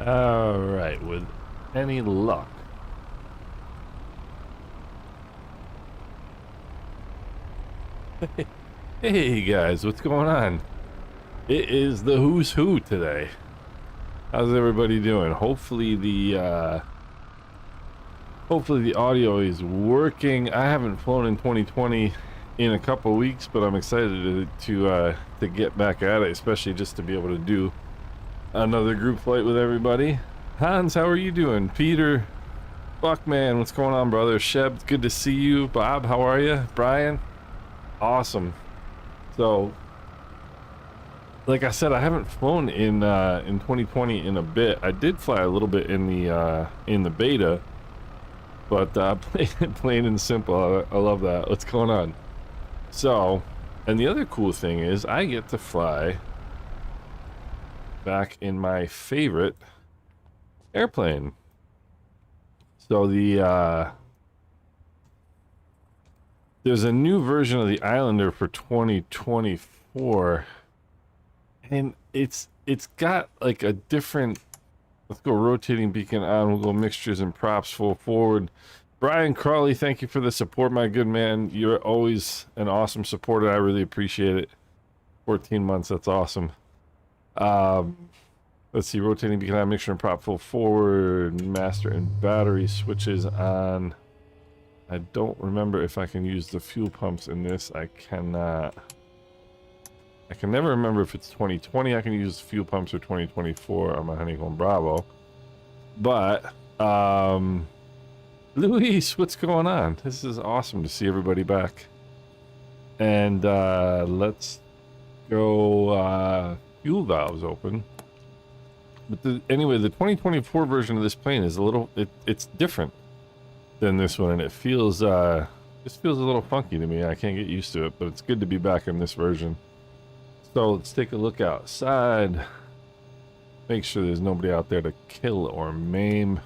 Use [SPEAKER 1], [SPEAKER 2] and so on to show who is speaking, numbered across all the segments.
[SPEAKER 1] All right, with any luck. Hey guys, what's going on? It is the who's who today. How's everybody doing? Hopefully the audio is working. I haven't flown in 2020 in a couple weeks, but I'm excited to get back at it, especially just to be able to do another group flight with everybody. Hans, how are you doing? Peter, Buckman, what's going on, brother? Sheb, good to see you. Bob, how are you? Brian, awesome. So, like I said, I haven't flown in 2020 in a bit. I did fly a little bit in the beta, but plain and simple. I love that. What's going on? So, and the other cool thing is I get to fly back in my favorite airplane. So there's a new version of the Islander for 2024, and it's got like a different. Let's go rotating beacon on. We'll go mixtures and props full forward. Brian Crawley, thank you for the support, my good man. You're always an awesome supporter. I really appreciate it. 14 months, that's awesome. Let's see, rotating beacon on, mixture and prop full forward, master and battery switches on. I don't remember if I can use the fuel pumps in this. I cannot. I can never remember if it's 2020 I can use fuel pumps or 2024 on my Honeycomb Bravo. But, Luis, what's going on? This is awesome to see everybody back. And let's go fuel valves open. But anyway, the 2024 version of this plane is a little, it's different than this one, and it feels, this feels a little funky to me. I can't get used to it, but it's good to be back in this version. So let's take a look outside. Make sure there's nobody out there to kill or maim.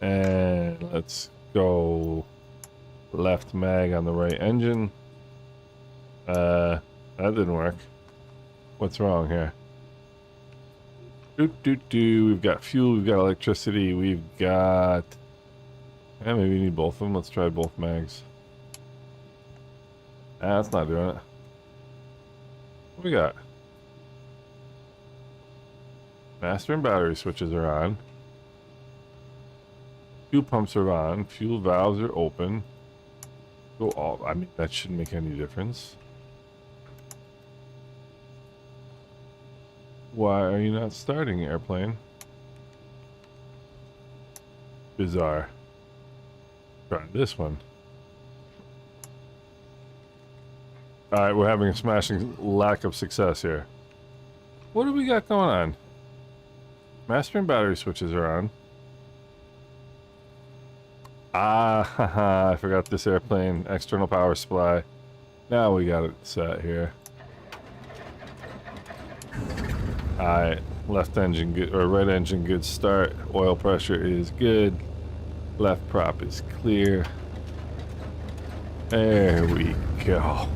[SPEAKER 1] And let's go left mag on the right engine. That didn't work. What's wrong here? We've got fuel, we've got electricity, we've got... Yeah, maybe we need both of them. Let's try both mags. That's not doing it. What we got? Master and battery switches are on. Fuel pumps are on. Fuel valves are open. Go all. I mean, that shouldn't make any difference. Why are you not starting, airplane? Bizarre. Try this one. Alright, we're having a smashing lack of success here. What do we got going on? Master and battery switches are on. Ah, haha, I forgot this airplane. External power supply. Now we got it set here. Alright, left engine good, or right engine good start. Oil pressure is good. Left prop is clear. There we go.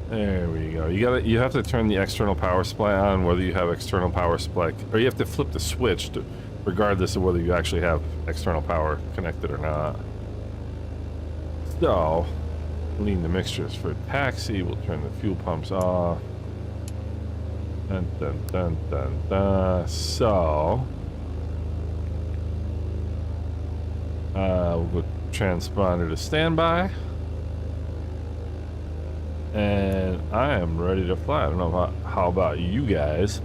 [SPEAKER 1] There we go. You have to turn the external power supply on, whether you have external power supply, or you have to flip the switch regardless of whether you actually have external power connected or not. So, lean the mixtures for taxi. We'll turn the fuel pumps off. Dun dun dun dun dun. So, we'll go transponder to standby. And I am ready to fly. I don't know how about you guys.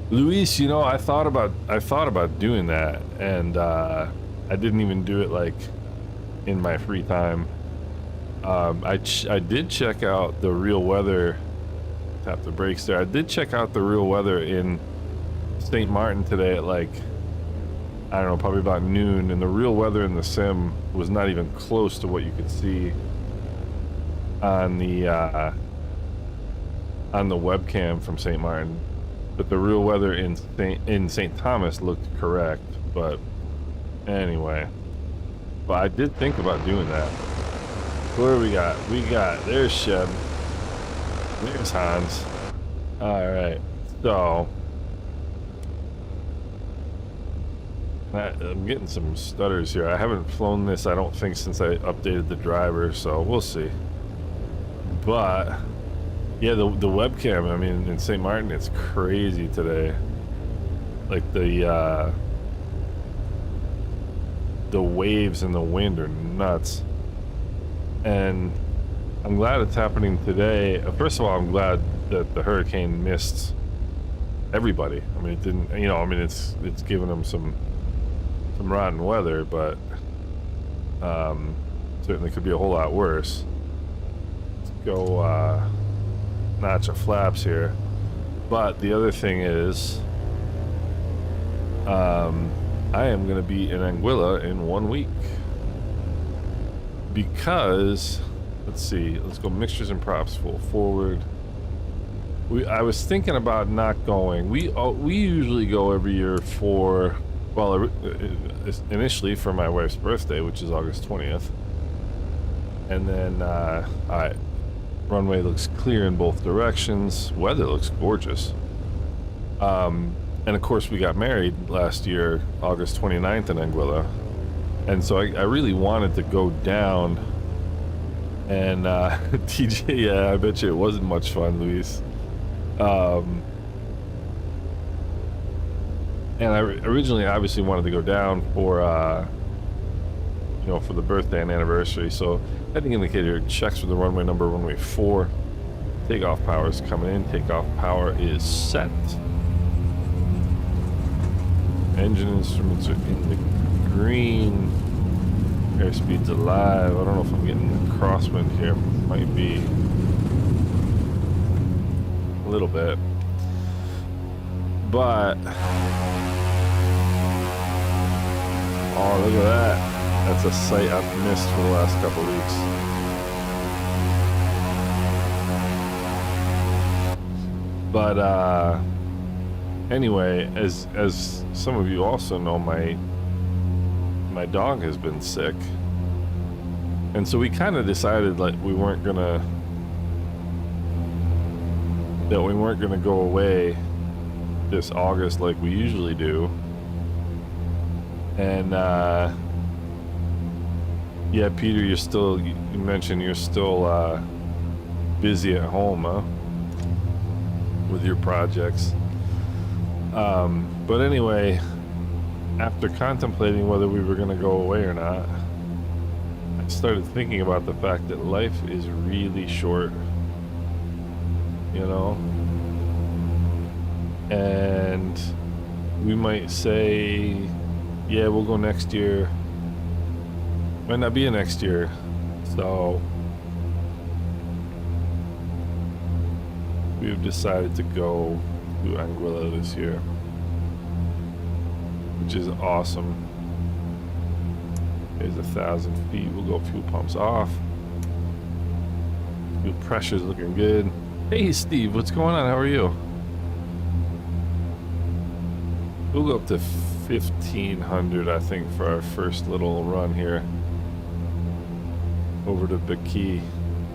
[SPEAKER 1] Luis, you know, I thought about doing that, and I didn't even do it like in my free time. I did check out the real weather. Tap the brakes there. I did check out the real weather in St. Martin today at like, I don't know, probably about noon, and the real weather in the sim was not even close to what you could see on the webcam from St. Martin. But the real weather in St. Thomas looked correct. But anyway, but I did think about doing that. What do we got? There's Sheb. There's Hans. Alright, so I'm getting some stutters here. I haven't flown this, I don't think, since I updated the driver, so we'll see. But yeah, the webcam, I mean, in St. Martin, it's crazy today. Like the waves and the wind are nuts. And I'm glad it's happening today. First of all, I'm glad that the hurricane missed everybody. I mean, it didn't, you know, I mean, it's given them some rotten weather, but certainly could be a whole lot worse. Let's go notch of flaps here. But the other thing is, I am going to be in Anguilla in 1 week because, let's see, let's go mixtures and props full forward. I was thinking about not going. We usually go every year for, well, initially for my wife's birthday, which is August 20th. And then runway looks clear in both directions. Weather looks gorgeous. And of course we got married last year, August 29th in Anguilla. And so I really wanted to go down. And TJ, yeah, I bet you it wasn't much fun, Luis. And I originally obviously wanted to go down for, you know, for the birthday and anniversary. So heading indicator checks for the runway number, runway 4. Takeoff power is coming in. Takeoff power is set. Engine instruments are in the green. Airspeed's alive. I don't know if I'm getting the crosswind here. Might be a little bit. But oh, look at that. That's a sight I've missed for the last couple weeks. But anyway, as some of you also know, my dog has been sick. And so we kind of decided like we weren't gonna go away this August like we usually do. And yeah, Peter, you mentioned you're still busy at home, huh? With your projects. But anyway, after contemplating whether we were going to go away or not, I started thinking about the fact that life is really short, you know? And we might say, yeah, we'll go next year. Might not be a next year. So we've decided to go to Anguilla this year, which is awesome. There's 1,000 feet. We'll go fuel pumps off. Fuel pressure's looking good. Hey Steve, what's going on? How are you? We'll go up to 1,500, I think, for our first little run here. Over to Bakia.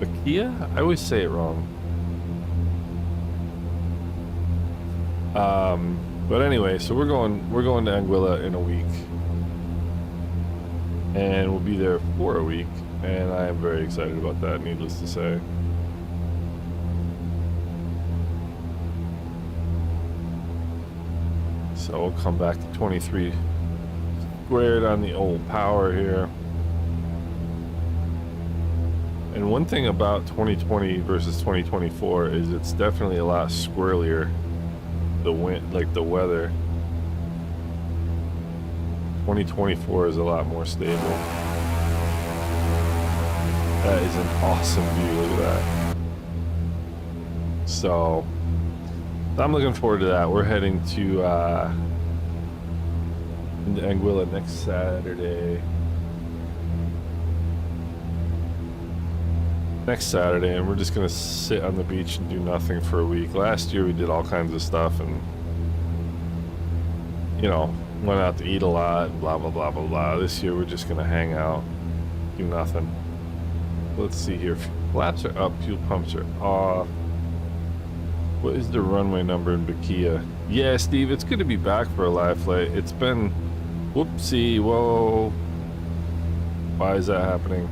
[SPEAKER 1] Bakia? I always say it wrong. But anyway, so we're going to Anguilla in a week. And we'll be there for a week. And I am very excited about that, needless to say. So we'll come back to 23 squared on the old power here. And one thing about 2020 versus 2024 is it's definitely a lot squirrelier. The wind, like the weather. 2024 is a lot more stable. That is an awesome view, look at that. So I'm looking forward to that. We're heading to into Anguilla next Saturday. And we're just gonna sit on the beach and do nothing for a week. Last year we did all kinds of stuff and, you know, went out to eat a lot and blah blah blah blah blah. This year we're just gonna hang out, do nothing. Let's see here. Flaps are up, fuel pumps are off. What is the runway number in Bakia? Yeah, Steve, it's good to be back for a live flight. It's been Whoopsie, whoa. Why is that happening?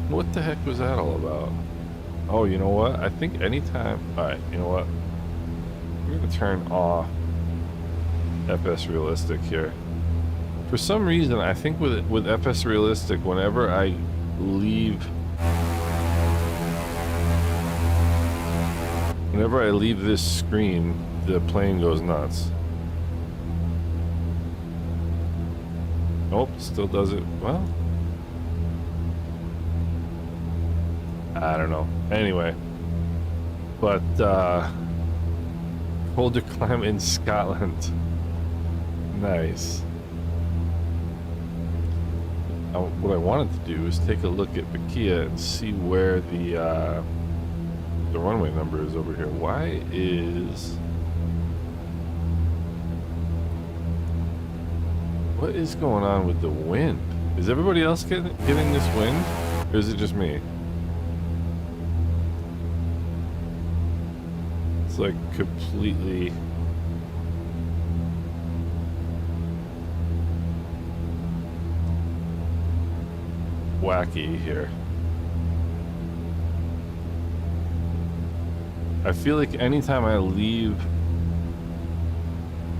[SPEAKER 1] What the heck was that all about? Oh, you know what? I think anytime... Alright, you know what? We're gonna turn off FS Realistic here. For some reason, I think with FS Realistic, whenever I leave... Whenever I leave this screen, the plane goes nuts. Nope, still does it. Well, I don't know. Anyway, but colder climate in Scotland. Nice. What I wanted to do is take a look at Bakia and see where the runway number is over here. Why is... What is going on with the wind? Is everybody else getting this wind? Or is it just me? It's like completely... wacky here. I feel like anytime I leave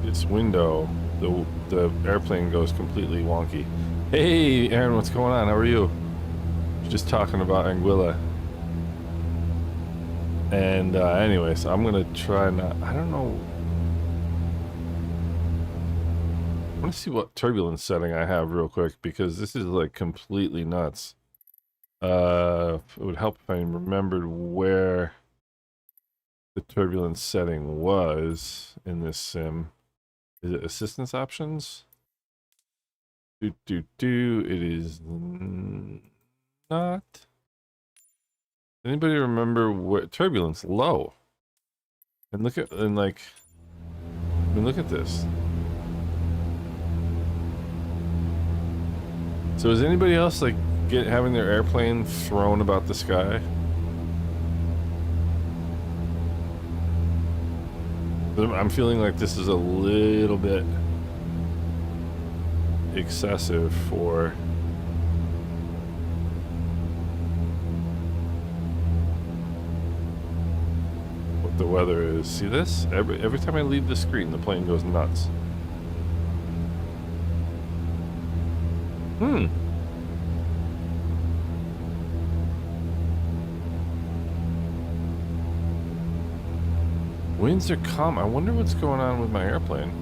[SPEAKER 1] this window, the airplane goes completely wonky. Hey, Aaron, what's going on? How are you? Just talking about Anguilla. And anyway, so I'm gonna try not... I don't know. I want to see what turbulence setting I have real quick, because this is like completely nuts. It would help if I remembered where the turbulence setting was in this sim. Is it assistance options? It is not. Anybody remember what turbulence low? And look at look at this. So is anybody else like having their airplane thrown about the sky? I'm feeling like this is a little bit excessive for what the weather is. See this? Every time I leave the screen, the plane goes nuts. Winds are calm. I wonder what's going on with my airplane.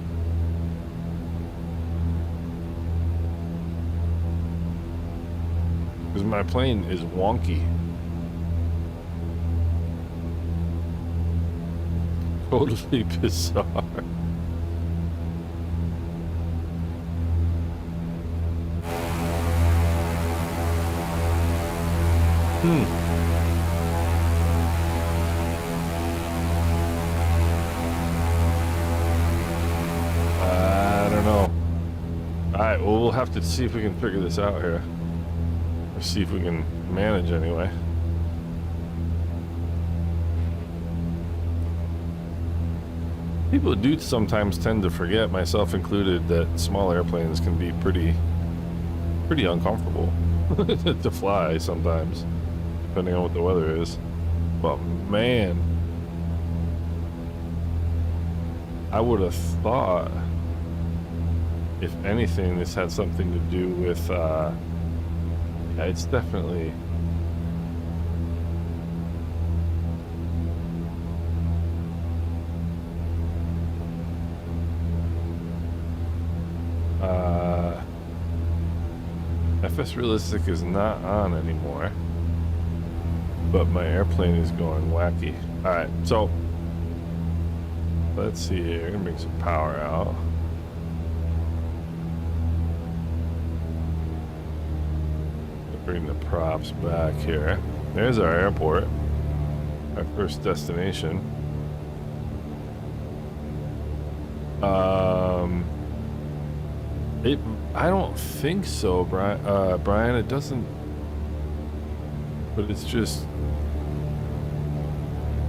[SPEAKER 1] Because my plane is wonky. Totally bizarre. I don't know. Alright, well, we'll have to see if we can figure this out here. Or see if we can manage anyway. People do sometimes tend to forget, myself included, that small airplanes can be pretty uncomfortable to fly sometimes, depending on what the weather is. But man, I would have thought, if anything, this had something to do with, yeah, it's definitely... FS Realistic is not on anymore, but my airplane is going wacky. Alright, so let's see here. I'm gonna bring some power out. Bring the props back here. There's our airport, our first destination. I don't think so, Brian. It doesn't. But it's just.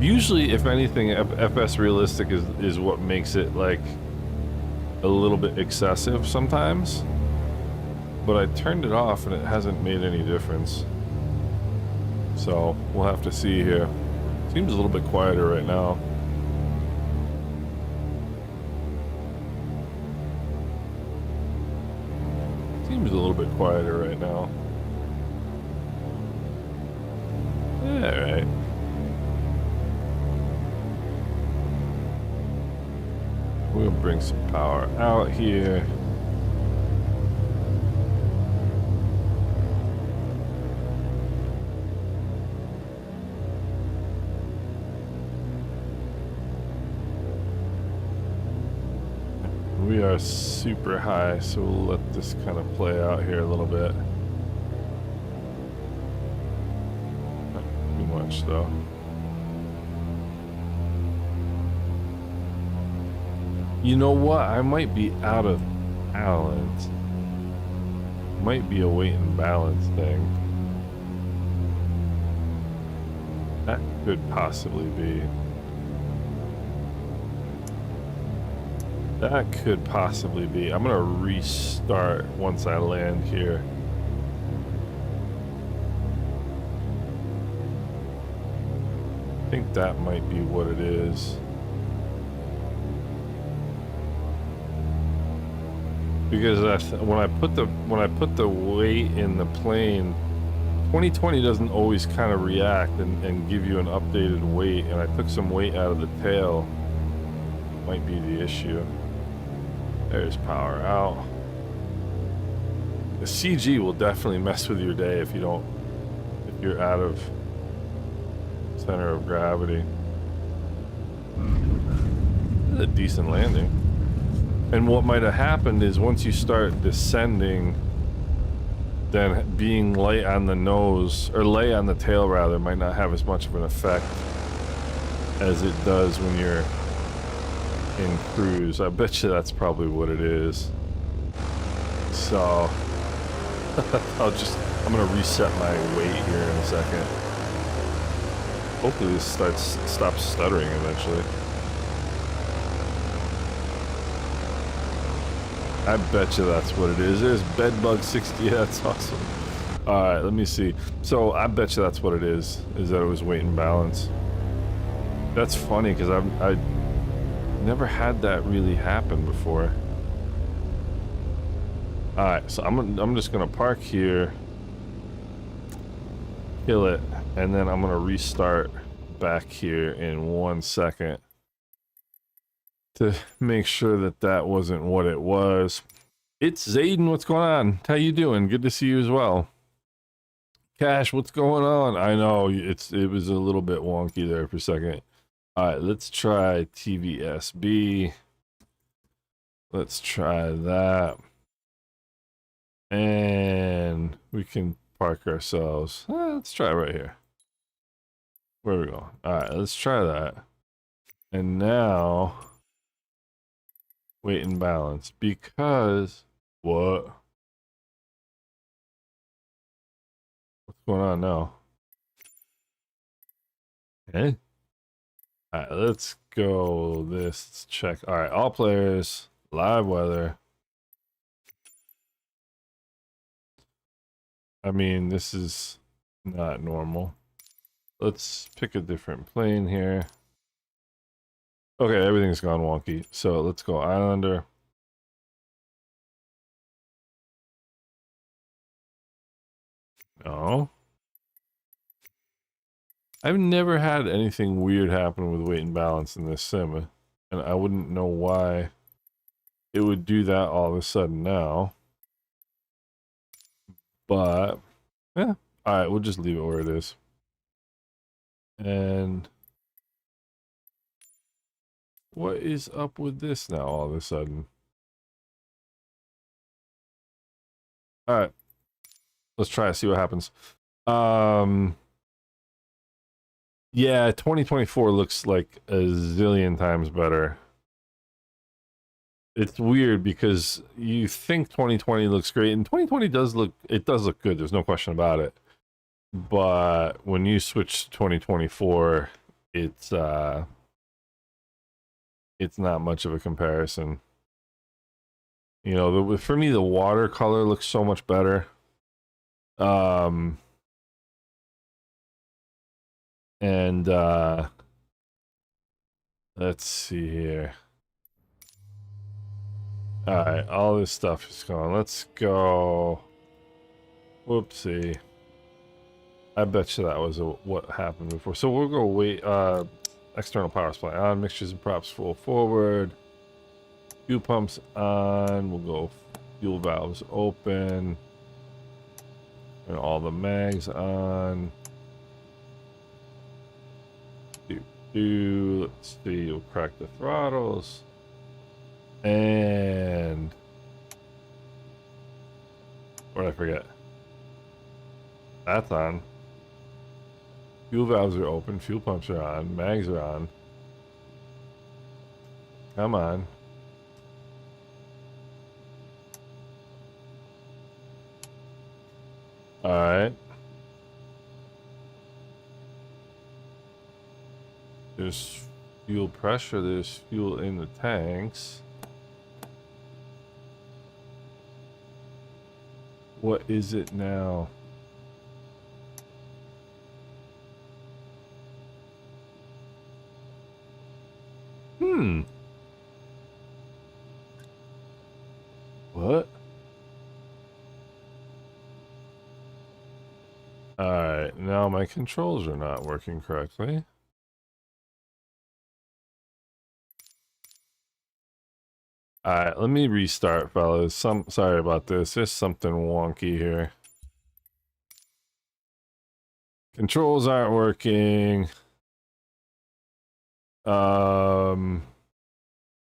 [SPEAKER 1] Usually, if anything, FS realistic is what makes it like a little bit excessive sometimes. But I turned it off and it hasn't made any difference. So we'll have to see here. Seems a little bit quieter right now. Seems a little bit quieter right now. Alright. We'll bring some power out here. We are super high, so we'll let this kind of play out here a little bit. Not too much though. You know what? I might be out of balance. Might be a weight and balance thing. That could possibly be. That could possibly be. I'm gonna restart once I land here. I think that might be what it is. Because when I put the weight in the plane, 2020 doesn't always kind of react and give you an updated weight, and I took some weight out of the tail. Might be the issue. There's power out. The CG will definitely mess with your day if you're out of center of gravity. This is a decent landing. And what might have happened is once you start descending, then being light on the nose, or lay on the tail rather, might not have as much of an effect as it does when you're in cruise. I bet you that's probably what it is. So I'm gonna reset my weight here in a second. Hopefully this stops stuttering eventually. I bet you that's what it is. There's Bedbug 60. Yeah, that's awesome. Alright, let me see. So I bet you that's what it is that it was weight and balance. That's funny because I never had that really happen before. Alright, so I'm just gonna park here, kill it, and then I'm gonna restart back here in 1 second to make sure that that wasn't what it was. It's Zayden, what's going on? How you doing? Good to see you as well. Cash, what's going on? I know it was a little bit wonky there for a second. All right, let's try TVSB. Let's try that. And we can park ourselves. Let's try right here. Where we go? All right, let's try that. And now weight and balance, because what's going on now? Okay. All right, let's go this. Let's check. All right, all players, live weather. I mean, this is not normal. Let's pick a different plane here. Okay, everything's gone wonky. So let's go Islander. No. I've never had anything weird happen with weight and balance in this sim. And I wouldn't know why it would do that all of a sudden now. But, yeah. Alright, we'll just leave it where it is. And what is up with this now all of a sudden? Alright. Let's try to see what happens. Yeah, 2024 looks like a zillion times better. It's weird because you think 2020 looks great, and 2020 does look good, there's no question about it. But when you switch to 2024, it's not much of a comparison. You know, for me, the watercolor looks so much better. And let's see here. All right, all this stuff is gone. Let's go. Whoopsie. I bet you that was what happened before. So we'll go wait. External power supply on. Mixtures and props full forward. Fuel pumps on. We'll go fuel valves open. And all the mags on. Let's see. We'll crack the throttles. And what did I forget? That's on. Fuel valves are open. Fuel pumps are on. Mags are on. Come on. All right. There's fuel pressure. There's fuel in the tanks. What is it now? What? Alright, now my controls are not working correctly. Alright, let me restart, fellas. Sorry about this. There's something wonky here. Controls aren't working.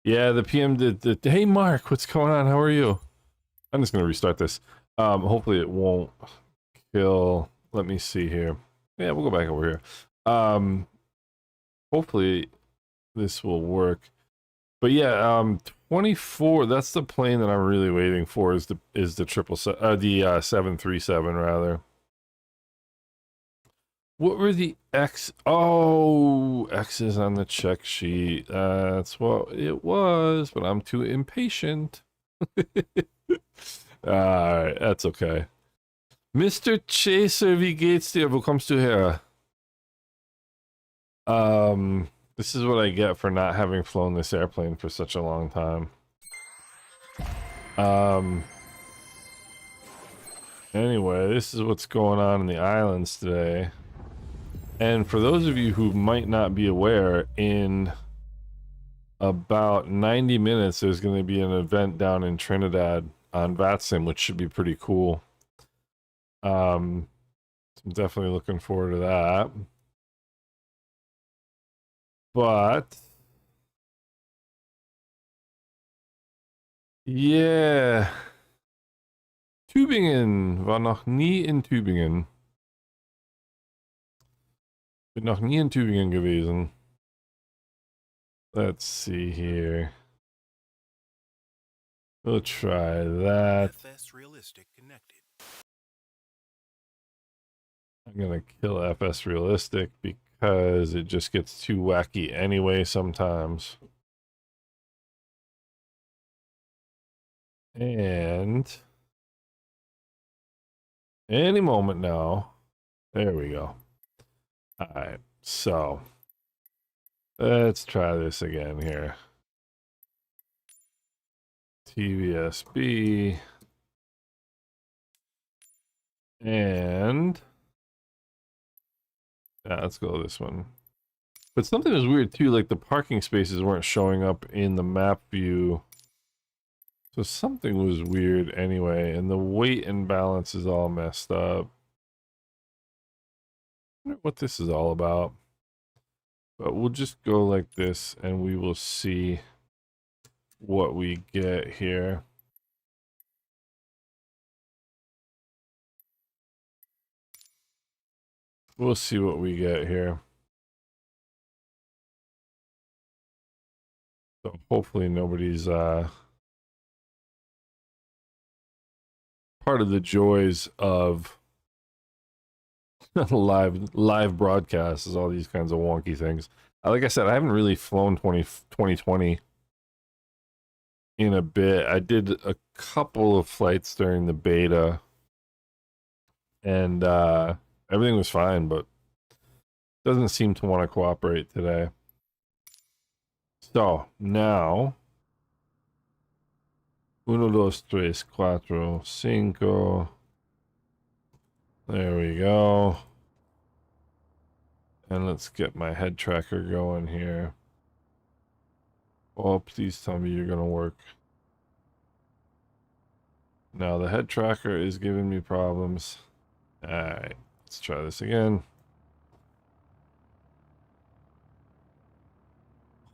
[SPEAKER 1] Yeah, the PM did. Hey, Mark, what's going on? How are you? I'm just gonna restart this. Hopefully it won't kill. Let me see here. Yeah, we'll go back over here. Hopefully this will work. But yeah, 24. That's the plane that I'm really waiting for. Is the 737 rather. What were the X? Oh, X's on the check sheet. That's what it was, but I'm too impatient. Alright, that's okay. Mr. Chaser, wie geht's dir? Wo kommst du her? This is what I get for not having flown this airplane for such a long time. Anyway, this is what's going on in the islands today. And for those of you who might not be aware, in about 90 minutes, there's going to be an event down in Trinidad on VATSIM, which should be pretty cool. I'm definitely looking forward to that. But yeah, Tübingen, war noch nie in Tübingen. Bin noch nie in Tübingen gewesen. Let's see here. We'll try that.
[SPEAKER 2] FS Realistic connected.
[SPEAKER 1] I'm gonna kill FS Realistic because it just gets too wacky anyway sometimes. And any moment now. There we go. All right, so let's try this again here. TVSB. And yeah, let's go this one. But something was weird too, like the parking spaces weren't showing up in the map view. So something was weird anyway, and the weight imbalance is all messed up. I wonder what this is all about. But we'll just go like this and we will see what we get here. We'll see what we get here. So hopefully nobody's part of the joys of live broadcasts is all these kinds of wonky things. Like I said, I haven't really flown 2020 in a bit. I did a couple of flights during the beta, and everything was fine, but doesn't seem to want to cooperate today. So now 1, 2, 3, 4, 5. There we go. And let's get my head tracker going here. Oh, please tell me you're gonna work. Now the head tracker is giving me problems. Alright, let's try this again.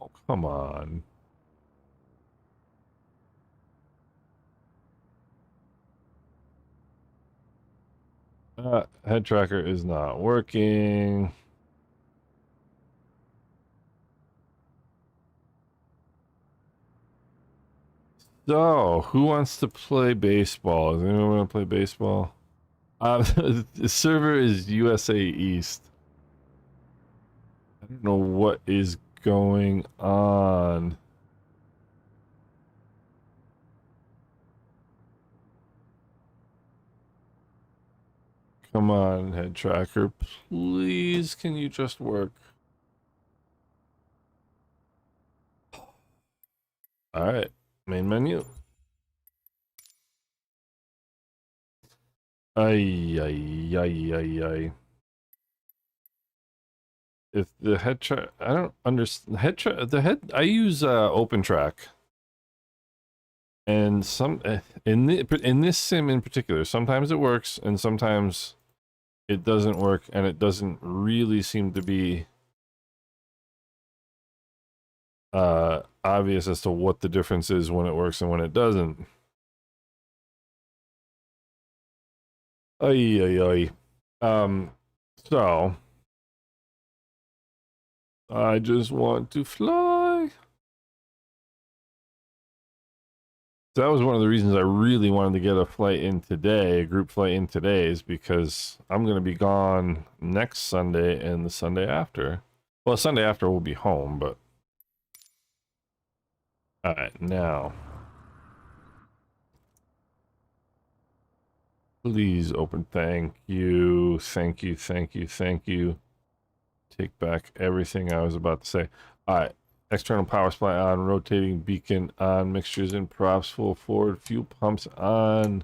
[SPEAKER 1] Oh, come on. Head tracker is not working. So, who wants to play baseball? Does anyone want to play baseball? The server is USA East. I don't know what is going on. Come on, head tracker. Please, can you just work? Alright, main menu. Ay. If the head track, I don't understand. I use OpenTrack. And in this sim in particular, sometimes it works and sometimes it doesn't work, and it doesn't really seem to be obvious as to what the difference is when it works and when it doesn't. Ay. So I just want to fly. So that was one of the reasons I really wanted to get a flight in today, a group flight in today, is because I'm going to be gone next Sunday and the Sunday after. Well, Sunday after we'll be home, but... Alright, now. Please open. Thank you. Thank you. Take back everything I was about to say. Alright. External power supply on, rotating beacon on, mixtures and props full forward, fuel pumps on,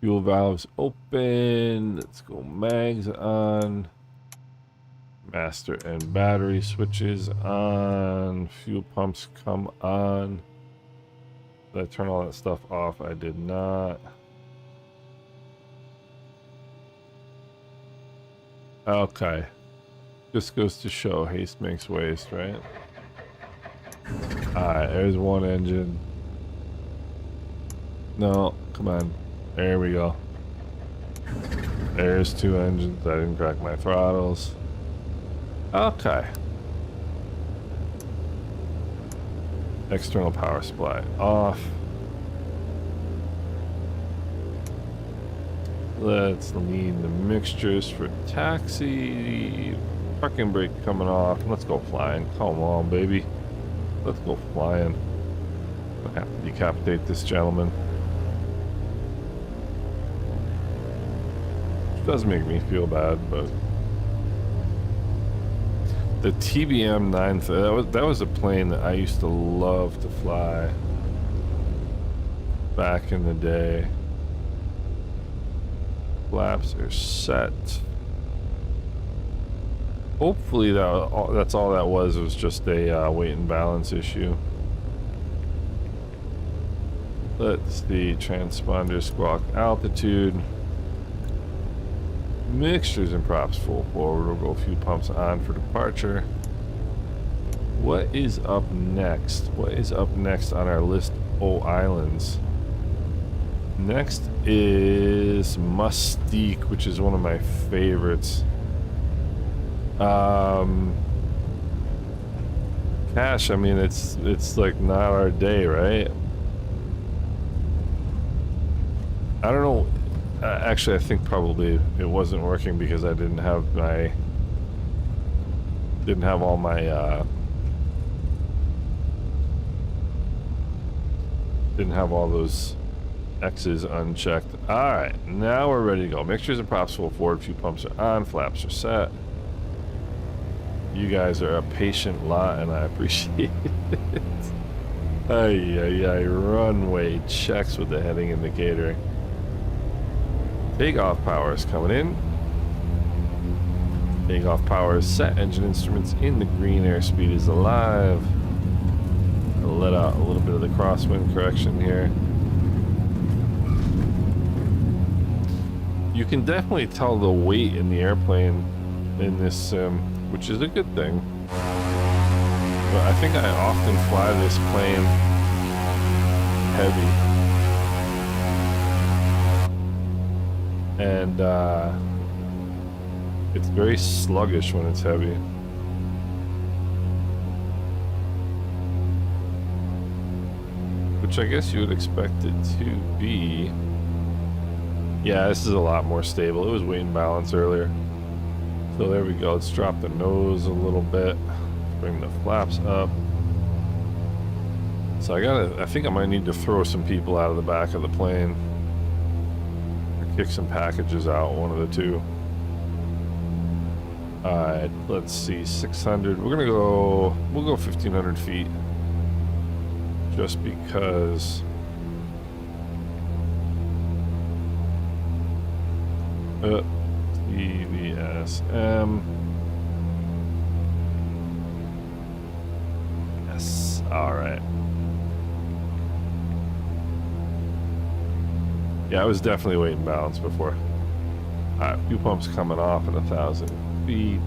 [SPEAKER 1] fuel valves open, let's go mags on, master and battery switches on, fuel pumps come on. Did I turn all that stuff off? I did not. Okay. Just goes to show haste makes waste, right? Alright, there's one engine. No, come on. There we go. There's 2 engines. I didn't crack my throttles. Okay. External power supply off. Let's lean the mixtures for taxi. Parking brake coming off. Let's go flying. Come on, baby. Let's go flying. I have to decapitate this gentleman. Which does make me feel bad, but the TBM 9, that was a plane that I used to love to fly back in the day. Flaps are set. Hopefully that's all that was just a weight and balance issue. Let's see, transponder squawk altitude. Mixtures and props full forward. We'll go fuel pumps on for departure. What is up next? What is up next on our list of islands? Next is Mustique, which is one of my favorites. Cash, I mean, it's like not our day, right? I don't know. Actually, I think probably it wasn't working because I didn't have all my didn't have all those X's unchecked. All right, now we're ready to go. Mixtures and props full forward. Few pumps are on. Flaps are set. You guys are a patient lot, and I appreciate it. Ay, runway checks with the heading indicator. Takeoff power is coming in. Takeoff power is set. Engine instruments in the green. Airspeed is alive. I'll let out a little bit of the crosswind correction here. You can definitely tell the weight in the airplane in this sim, which is a good thing. But I think I often fly this plane heavy. And it's very sluggish when it's heavy. Which I guess you would expect it to be. Yeah, this is a lot more stable. It was weight and balance earlier. So there we go. Let's drop the nose a little bit. Bring the flaps up. So I think I might need to throw some people out of the back of the plane. Or kick some packages out, one of the two. Alright, let's see, 600. We'll go 1,500 feet. Just because... TVSM. Yes, alright. Yeah, I was definitely weight and balance before. Alright, fuel pump's coming off at 1,000 feet.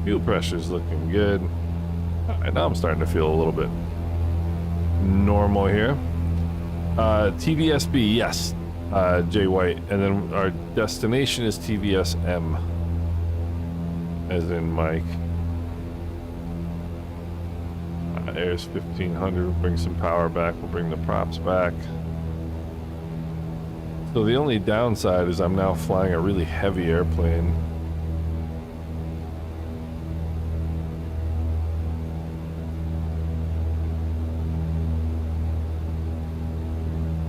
[SPEAKER 1] Fuel pressure's looking good. Alright, now I'm starting to feel a little bit normal here. TVSB, yes. Jay White, and then our destination is TVSM, as in Mike. Air's 1,500. We'll bring some power back. We'll bring the props back. So the only downside is I'm now flying a really heavy airplane.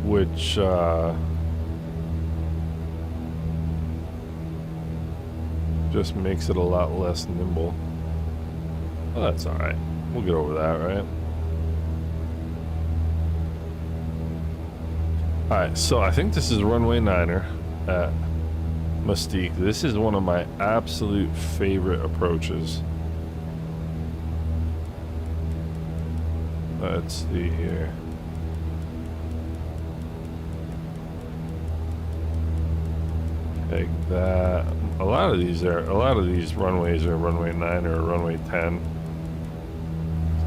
[SPEAKER 1] Which just makes it a lot less nimble. Well, that's alright. We'll get over that, right? Alright, so I think this is runway 9er at Mustique. This is one of my absolute favorite approaches. Let's see here. Take that. A lot of these runways are runway 9 or runway 10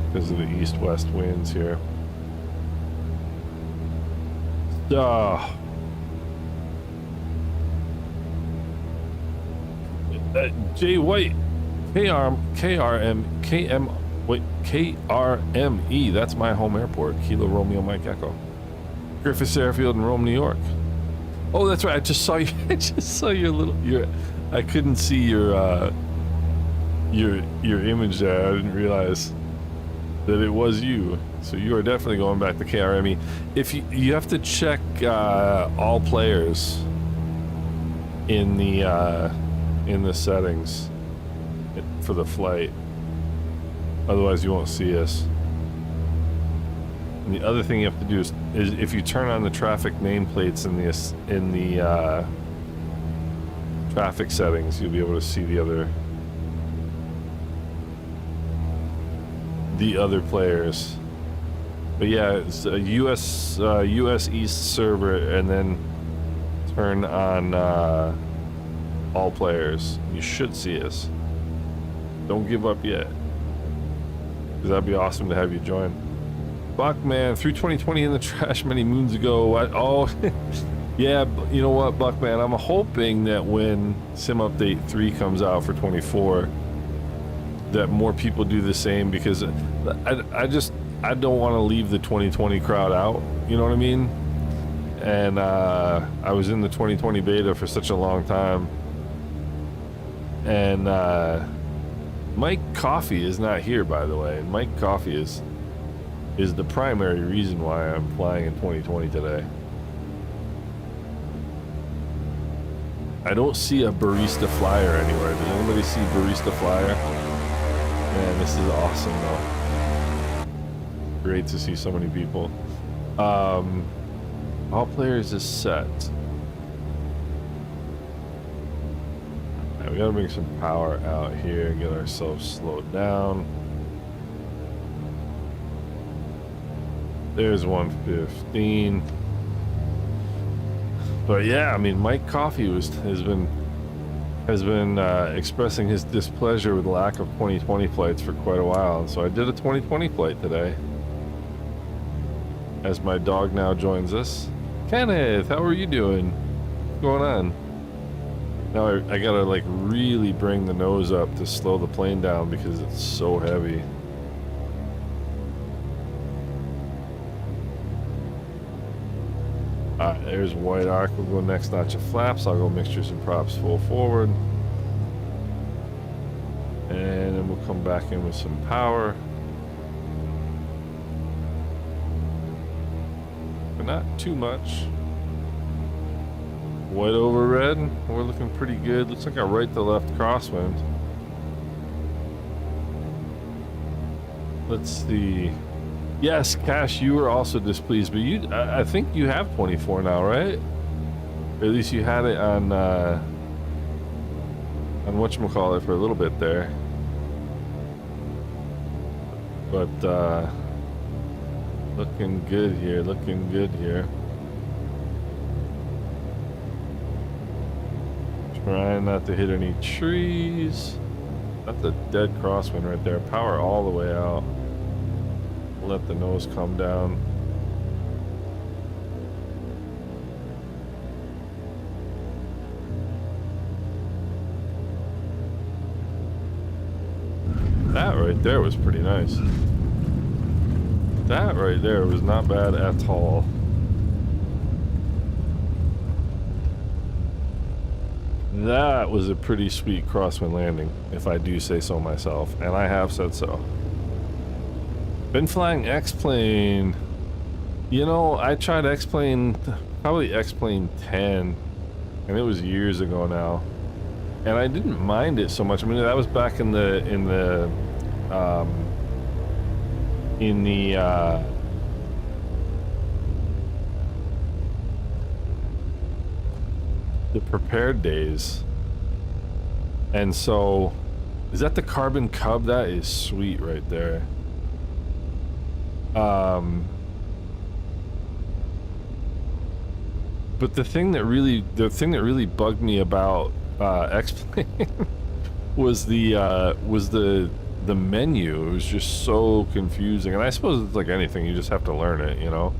[SPEAKER 1] because of the east-west winds here. Jay White, KRME. That's my home airport. Kilo Romeo Mike Echo. Griffiths Airfield in Rome, New York. Oh, that's right. I just saw you. I just saw I couldn't see your image there. I didn't realize that it was you. So you are definitely going back to KRME. If you have to check all players in the settings for the flight. Otherwise, you won't see us. And the other thing you have to do is if you turn on the traffic nameplates in the traffic settings, you'll be able to see the other players. But yeah, it's a US East server, and then turn on all players. You should see us. Don't give up yet, because that'd be awesome to have you join. Buckman, threw 2020 in the trash many moons ago. Oh, yeah, you know what, Buckman? I'm hoping that when Sim Update 3 comes out for 24, that more people do the same, because I don't want to leave the 2020 crowd out. You know what I mean? and I was in the 2020 beta for such a long time. And Mike Coffee is not here, by the way. Mike Coffee is the primary reason why I'm flying in 2020 today. I don't see a barista flyer anywhere. Does anybody see barista flyer? Man, this is awesome though. Great to see so many people. All players is set. Right, we gotta bring some power out here, get ourselves slowed down. There's 115. But yeah, I mean, Mike Coffee has been expressing his displeasure with the lack of 2020 flights for quite a while. So I did a 2020 flight today. As my dog now joins us. Kenneth, how are you doing? What's going on? Now I gotta like really bring the nose up to slow the plane down because it's so heavy. Alright, there's white arc. We'll go next notch of flaps. I'll go mixtures and props full forward. And then we'll come back in with some power. But not too much. White over red. We're looking pretty good. Looks like a right to left crosswind. Let's see. Yes, Cash, you were also displeased, but I think you have 24 now, right? Or at least you had it on whatchamacallit for a little bit there. But looking good here, looking good here. Trying not to hit any trees. That's a dead crosswind right there. Power all the way out. Let the nose come down. That right there was pretty nice. That right there was not bad at all. That was a pretty sweet crosswind landing, if I do say so myself, and I have said so. Been flying X-Plane. You know, I tried X-Plane, probably X-Plane 10, and it was years ago now. And I didn't mind it so much. I mean, that was back in the prepared days. And so, is that the Carbon Cub? That is sweet right there. But the thing that really bugged me about X-Plane was the menu. It was just so confusing, and I suppose it's like anything, you just have to learn it, you know.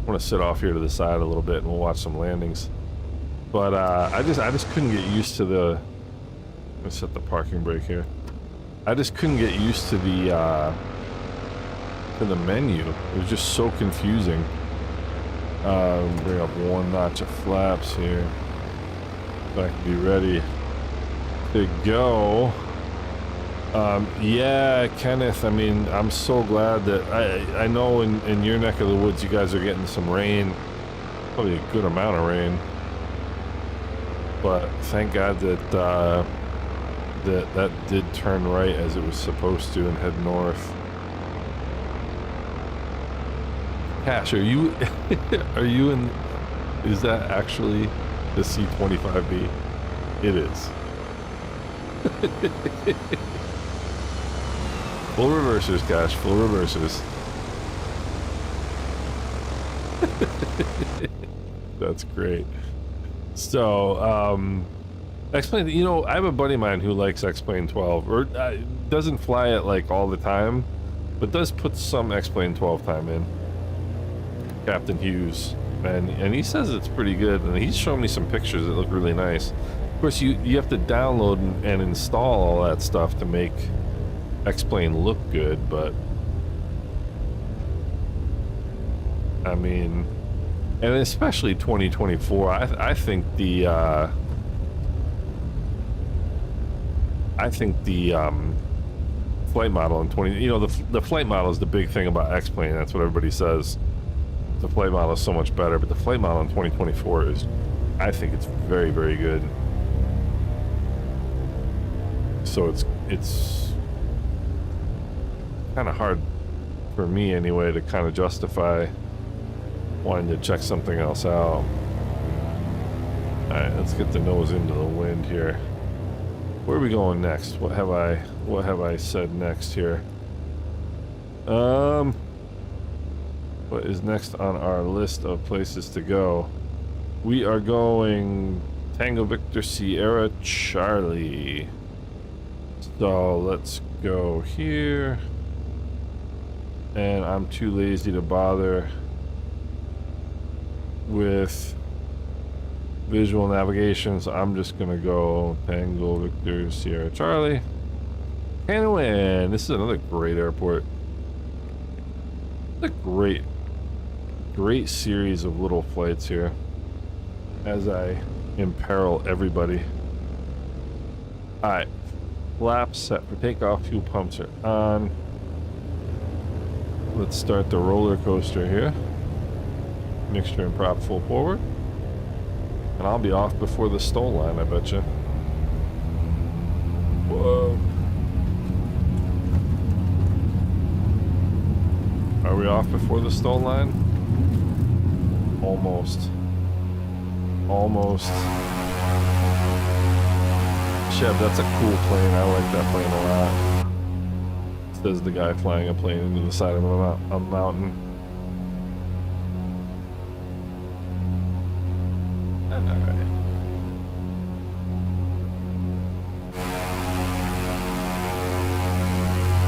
[SPEAKER 1] I want to sit off here to the side a little bit and we'll watch some landings. But I just couldn't get used to the. Let's set the parking brake here. I just couldn't get used to the menu. It was just so confusing. Bring up one notch of flaps here. So I can be ready to go. Yeah, Kenneth, I mean, I'm so glad that I know in your neck of the woods you guys are getting some rain. Probably a good amount of rain. But thank God that that did turn right as it was supposed to and head north. Cash, are you in? Is that actually the C-25B? It is. Full reversers, Cash. Full reversers. That's great. So, X-Plane, you know, I have a buddy of mine who likes X-Plane 12, or doesn't fly it like all the time, but does put some X-Plane 12 time in. Captain Hughes, and he says it's pretty good, and he's shown me some pictures that look really nice. Of course, you have to download and install all that stuff to make X-Plane look good, but I mean, And especially 2024, I think the flight model in 20, you know, the flight model is the big thing about X-Plane. That's what everybody says. The flight model is so much better, but the flight model in 2024 is, I think it's very, very good. So it's kind of hard for me anyway to kind of justify wanting to check something else out. Alright, let's get the nose into the wind here. Where are we going next? What have I said next here? What is next on our list of places to go? We are going Tango Victor Sierra Charlie. So let's go here. And I'm too lazy to bother with visual navigation, so I'm just gonna go Tango Victor Sierra Charlie. Canoan. This is another great airport. It's a great series of little flights here as I imperil everybody. Alright, flaps set for takeoff, fuel pumps are on. Let's start the roller coaster here. Mixture and prop full forward. And I'll be off before the stall line, I betcha. Whoa. Are we off before the stall line? Almost. Almost. Chev, that's a cool plane. I like that plane a lot. Says the guy flying a plane into the side of a mountain. Alright.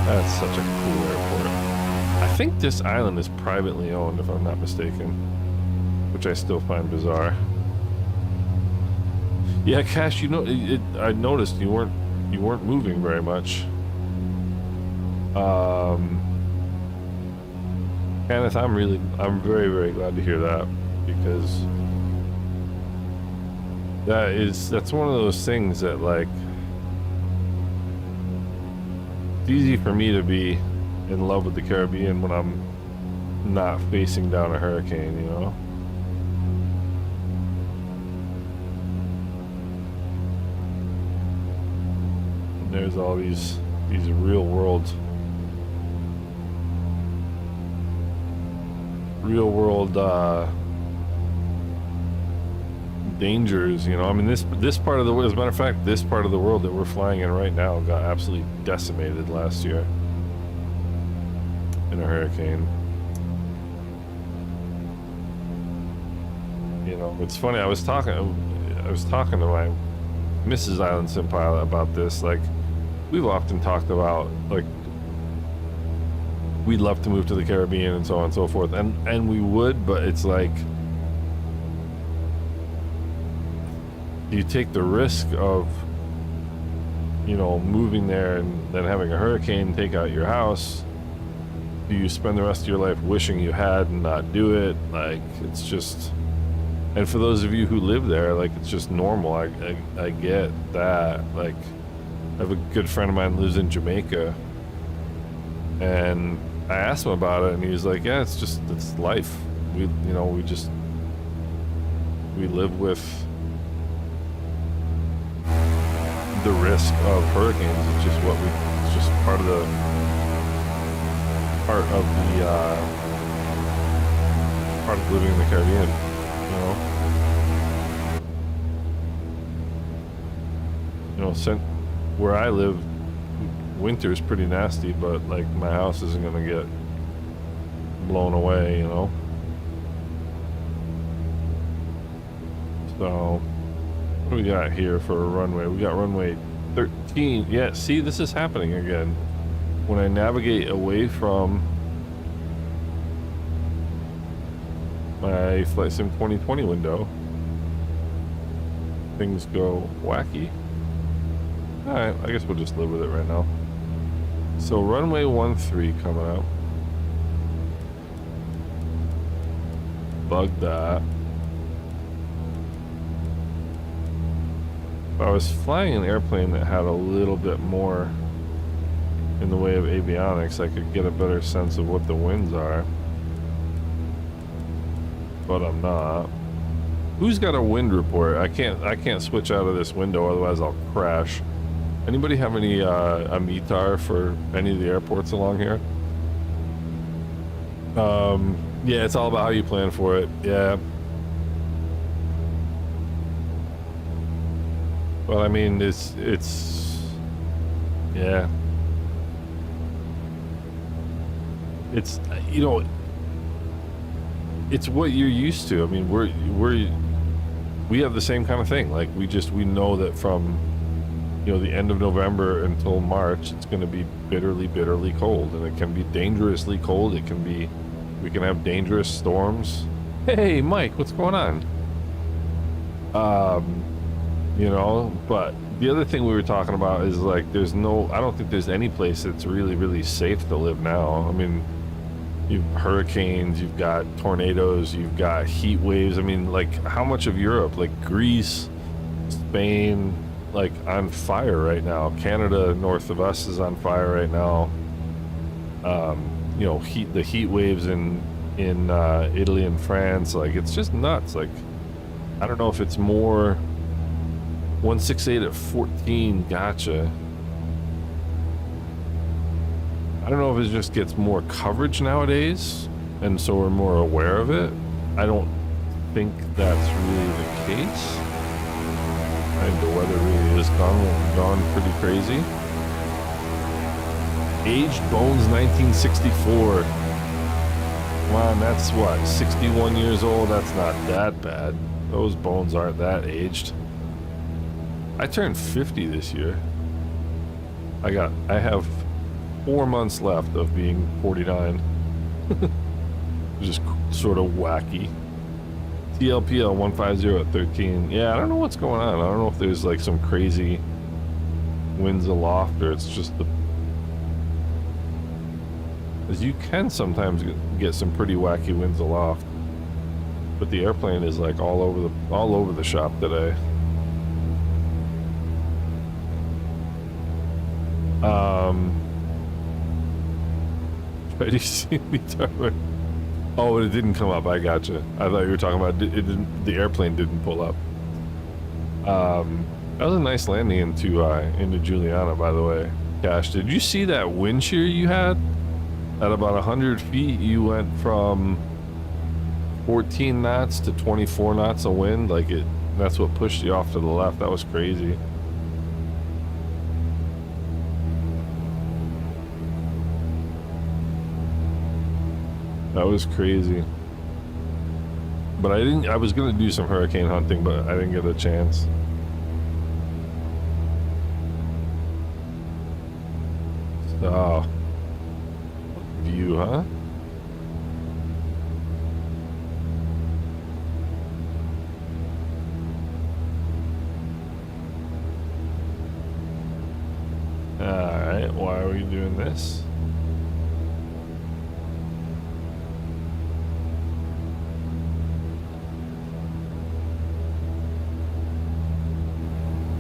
[SPEAKER 1] That's such a cool airport. I think this island is privately owned, if I'm not mistaken, which I still find bizarre. Yeah, Cash, you know, I noticed you weren't moving very much. Kenneth, I'm very, very glad to hear that, because that's one of those things that, like, it's easy for me to be in love with the Caribbean when I'm not facing down a hurricane, you know? And there's all these real world dangers, you know. I mean, this part of the world, as a matter of fact, this part of the world that we're flying in right now got absolutely decimated last year in a hurricane. You know, it's funny, I was talking to my Mrs. Island Sim Pilot about this. Like, we've often talked about, like, we'd love to move to the Caribbean and so on and so forth, and we would, but it's like, you take the risk of, you know, moving there and then having a hurricane take out your house. Do you spend the rest of your life wishing you had and not do it? Like, it's just, and for those of you who live there, like, it's just normal. I get that. Like, I have a good friend of mine who lives in Jamaica, and I asked him about it, and he was like, yeah, it's life. We live with the risk of hurricanes. It's just it's just part of living in the Caribbean, you know. Where I live, winter's pretty nasty, but, like, my house isn't gonna get blown away, you know. So, what do we got here for a runway? We got runway 13. Yeah, see, this is happening again. When I navigate away from my Flight Sim 2020 window, things go wacky. Alright, I guess we'll just live with it right now. So runway 13 coming up. debug that. If I was flying an airplane that had a little bit more in the way of avionics, I could get a better sense of what the winds are. But I'm not. Who's got a wind report? I can't switch out of this window, otherwise I'll crash. Anybody have any a METAR for any of the airports along here? Yeah, it's all about how you plan for it. Yeah. Well, I mean, it's yeah. It's, you know, it's what you're used to. I mean, we have the same kind of thing. Like, we know that from, you know, the end of November until March, it's going to be bitterly, bitterly cold, and it can be dangerously cold. It can be, we can have dangerous storms. Hey, Mike, what's going on? You know, but the other thing we were talking about is, like, I don't think there's any place that's really, really safe to live now. I mean, you've hurricanes, you've got tornadoes, you've got heat waves. I mean, like, how much of Europe, like Greece, Spain, like, on fire right now? Canada north of us is on fire right now. You know, the heat waves in Italy and France, like, it's just nuts. Like, I don't know if it's more 168 at 14, gotcha. I don't know if it just gets more coverage nowadays, and so we're more aware of it. I don't think that's really the case. I think the weather really is gone pretty crazy. Aged bones 1964. Come on, that's what, 61 years old? That's not that bad. Those bones aren't that aged. I turned 50 this year. I have 4 months left of being 49. Just sort of wacky. TLPL 150 at 13. Yeah, I don't know what's going on. I don't know if there's like some crazy winds aloft, or it's just the, as you can sometimes get some pretty wacky winds aloft. But the airplane is like all over the shop today. Try to see me talking. Oh, but it didn't come up. I gotcha. I thought you were talking about it didn't, the airplane didn't pull up. That was a nice landing into Juliana, by the way. Cash, did you see that wind shear you had? At about 100 feet, you went from 14 knots to 24 knots of wind. Like, that's what pushed you off to the left. That was crazy. That was crazy. But I was gonna do some hurricane hunting, but I didn't get a chance. So, view, huh? Alright, why are we doing this?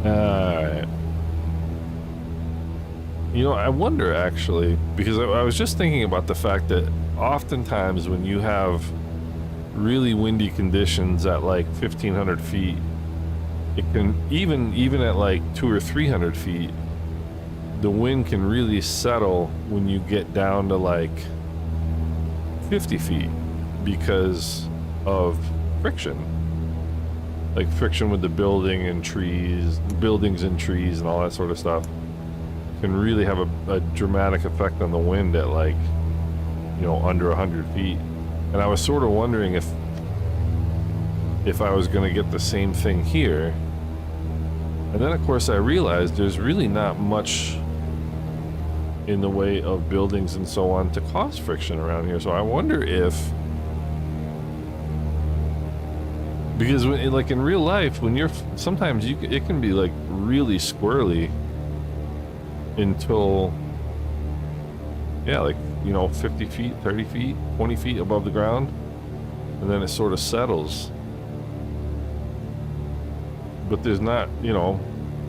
[SPEAKER 1] Alright. You know, I wonder actually, because I was just thinking about the fact that oftentimes when you have really windy conditions at like 1,500 feet, it can, even at like 200 or 300 feet, the wind can really settle when you get down to like 50 feet because of friction. Like friction with the buildings and trees and all that sort of stuff can really have a dramatic effect on the wind at, like, you know, under 100 feet. And I was sort of wondering if I was going to get the same thing here. And then of course I realized there's really not much in the way of buildings and so on to cause friction around here. So I wonder if, because when, like in real life, when you're, sometimes it can be like really squirrely until, yeah, like, you know, 50 feet, 30 feet, 20 feet above the ground. and then it sort of settles. But there's not, you know,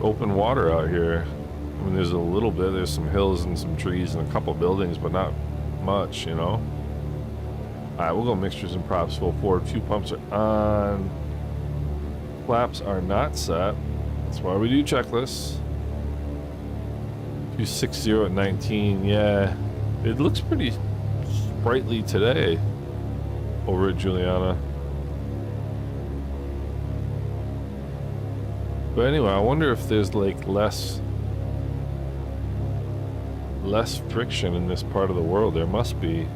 [SPEAKER 1] open water out here. I mean, there's a little bit. There's some hills and some trees and a couple buildings, but not much, you know. All right, we'll go mixtures and props full forward. Few pumps are on. Flaps are not set. That's why we do checklists. 260 at 19. Yeah, it looks pretty sprightly today over at Juliana. But anyway, I wonder if there's like less friction in this part of the world. There must be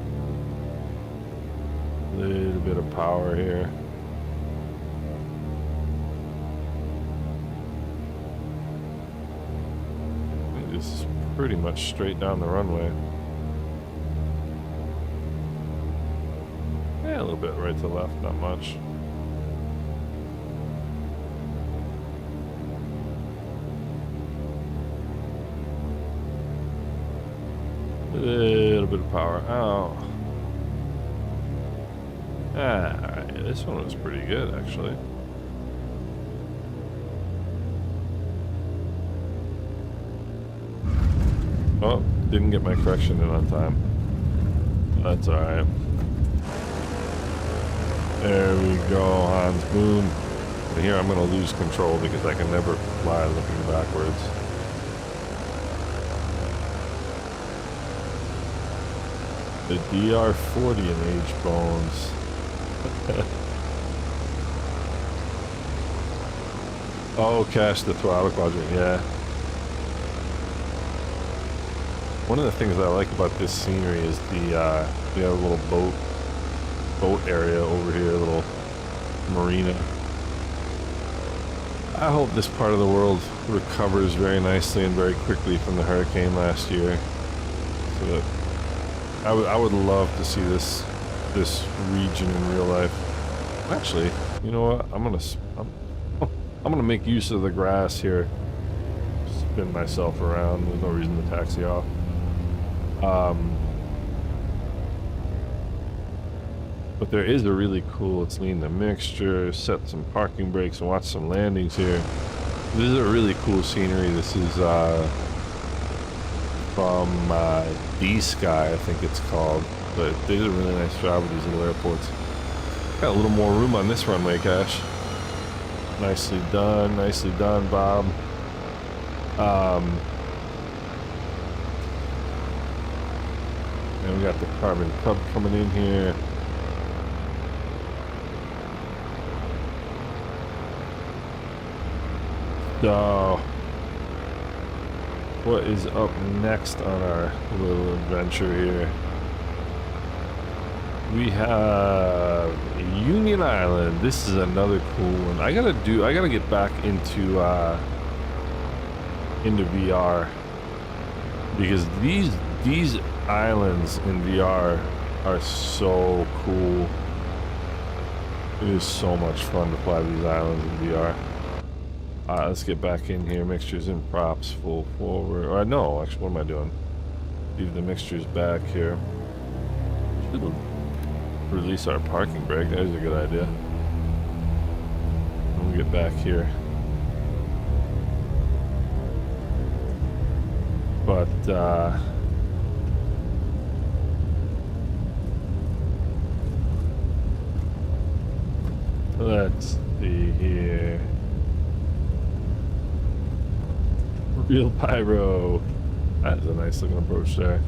[SPEAKER 1] a little bit of power here. This is pretty much straight down the runway. Yeah, a little bit right to left, not much. A little bit of power. Oh. Alright, this one was pretty good, actually. Oh, didn't get my correction in on time. That's alright. There we go, Hans Boom. But here I'm going to lose control because I can never fly looking backwards. The DR40 in H bones. Oh, cache the throttle quadrant, yeah. One of the things I like about this scenery is the we have a little boat area over here, a little marina. I hope this part of the world recovers very nicely and very quickly from the hurricane last year. So that I would love to see this region in real life. Actually, you know what? I'm gonna make use of the grass here. Spin myself around. There's no reason to taxi off. But there is a really cool. Let's lean the mixture, set some parking brakes, and watch some landings here. This is a really cool scenery. This is from D-Sky, I think it's called. But they did a really nice job with these little airports. Got a little more room on this runway, Cash. Nicely done, Bob. And we got the Carbon Cub coming in here. So, what is up next on our little adventure here? We have Union Island. This is another cool one. I gotta get back into VR because these islands in VR are so cool. It is so much fun to fly these islands in VR. Let's get back in here. Mixtures and props, full forward. Or no, actually, what am I doing? Leave the mixtures back here. Should release our parking brake. That is a good idea. We'll get back here. But let's see here. Real pyro. That is a nice looking approach there.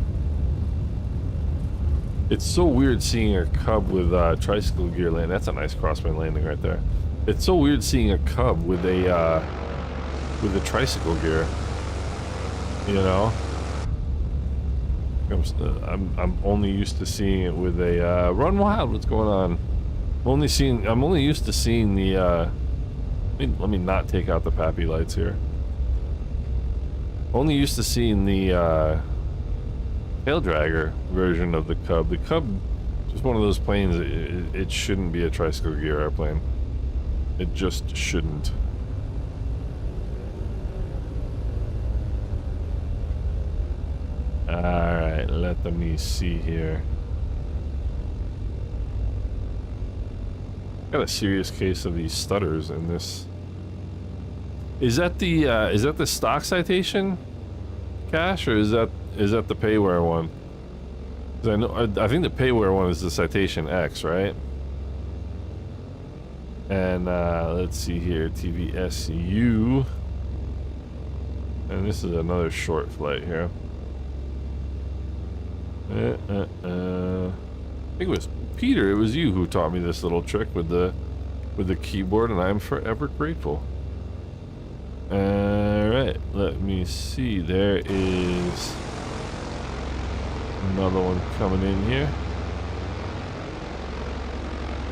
[SPEAKER 1] It's so weird seeing a Cub with tricycle gear land. That's a nice crosswind landing right there. It's so weird seeing a Cub with a tricycle gear. You know, I'm only used to seeing it with a Run Wild. What's going on? I'm only used to seeing the. Let me not take out the Pappy lights here. Only used to seeing the tail dragger version of the Cub. The Cub is just one of those planes. It shouldn't be a tricycle gear airplane. It just shouldn't. Alright, let me see here. Got a serious case of these stutters in this. Is that the stock citation cache, or is that the Payware one? 'Cause I think the Payware one is the citation X, right? And let's see here, TVSU, and this is another short flight here. I think it was Peter. It was you who taught me this little trick with the keyboard, and I'm forever grateful. All right, let me see. There is another one coming in here.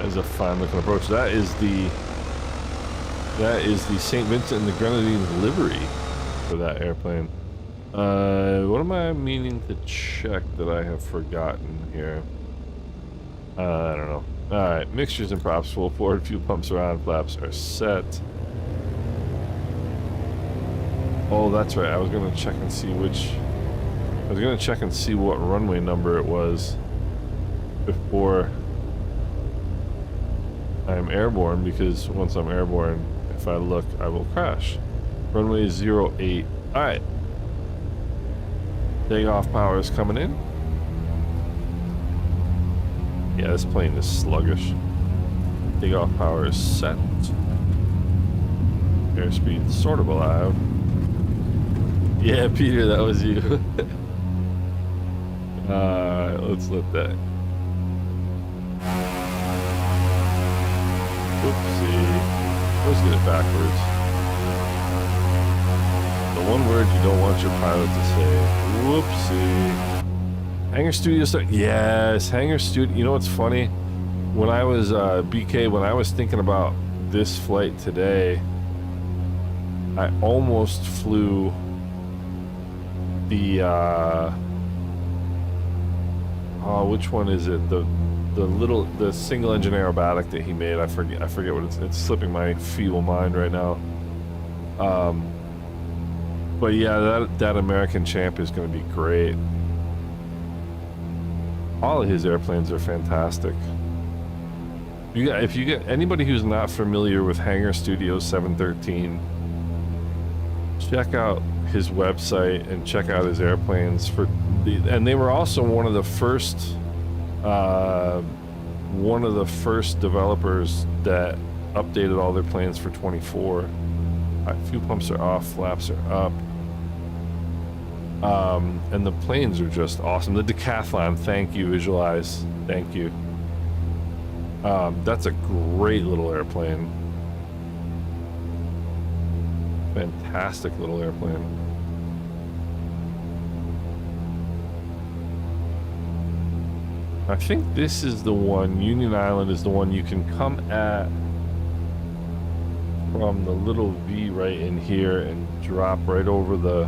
[SPEAKER 1] As a fine looking approach. That is the St. Vincent and the Grenadines livery for that airplane. What am I meaning to check that I have forgotten here? I don't know. Alright, mixtures and props full forward, fuel pumps are on, flaps are set. Oh, that's right. I was gonna check and see what runway number it was before I'm airborne, because once I'm airborne, if I look, I will crash. Runway 08. Alright. Takeoff power is coming in. Yeah, this plane is sluggish. Takeoff power is set. Airspeed sort of alive. Yeah, Peter, that was you. Let's let that. Oopsie. Let's get it backwards. The one word you don't want your pilot to say. Whoopsie. Hangar Studio start. Yes, Hangar Studio. You know what's funny? When I was BK, when I was thinking about this flight today, I almost flew the oh, which one is it? The single engine aerobatic that he made. I forget what it's slipping my feeble mind right now. But yeah, that American Champ is going to be great. All of his airplanes are fantastic. If you get anybody who's not familiar with Hangar Studio 713, check out his website and check out his airplanes and they were also one of the first developers that updated all their planes for 24. Fuel pumps are off, flaps are up. And the planes are just awesome. The Decathlon, thank you. Visualize, thank you. That's a great little airplane. Fantastic little airplane. I think this is the one, Union Island is the one you can come at from the little V right in here and drop right over the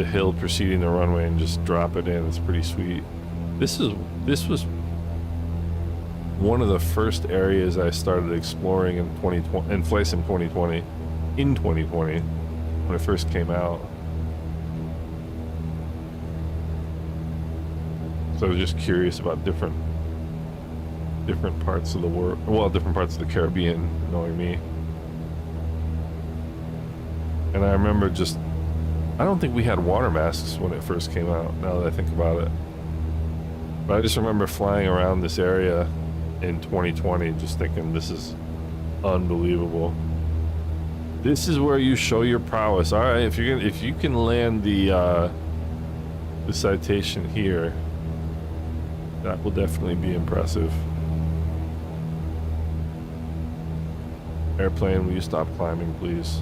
[SPEAKER 1] hill preceding the runway and just drop it in. It's pretty sweet. This was one of the first areas I started exploring in 2020, in FlightSim 2020, in 2020, when it first came out. So I was just curious about different parts of the world, well, different parts of the Caribbean, knowing me. And I remember I don't think we had water masks when it first came out, now that I think about it. But I just remember flying around this area in 2020, just thinking, this is unbelievable. This is where you show your prowess. All right, if you can land the citation here, that will definitely be impressive. Airplane, will you stop climbing, please?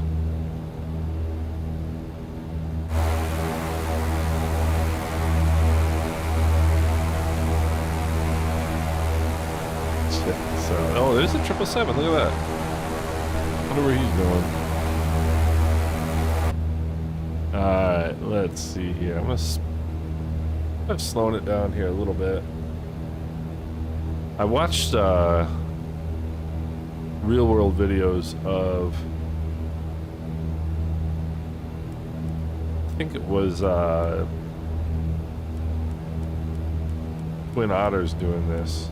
[SPEAKER 1] So, oh, there's a 777. Look at that. Wonder where he's going. Alright, let's see here. I'm slowing it down here a little bit. I watched real world videos of, I think it was Twin Otters doing this.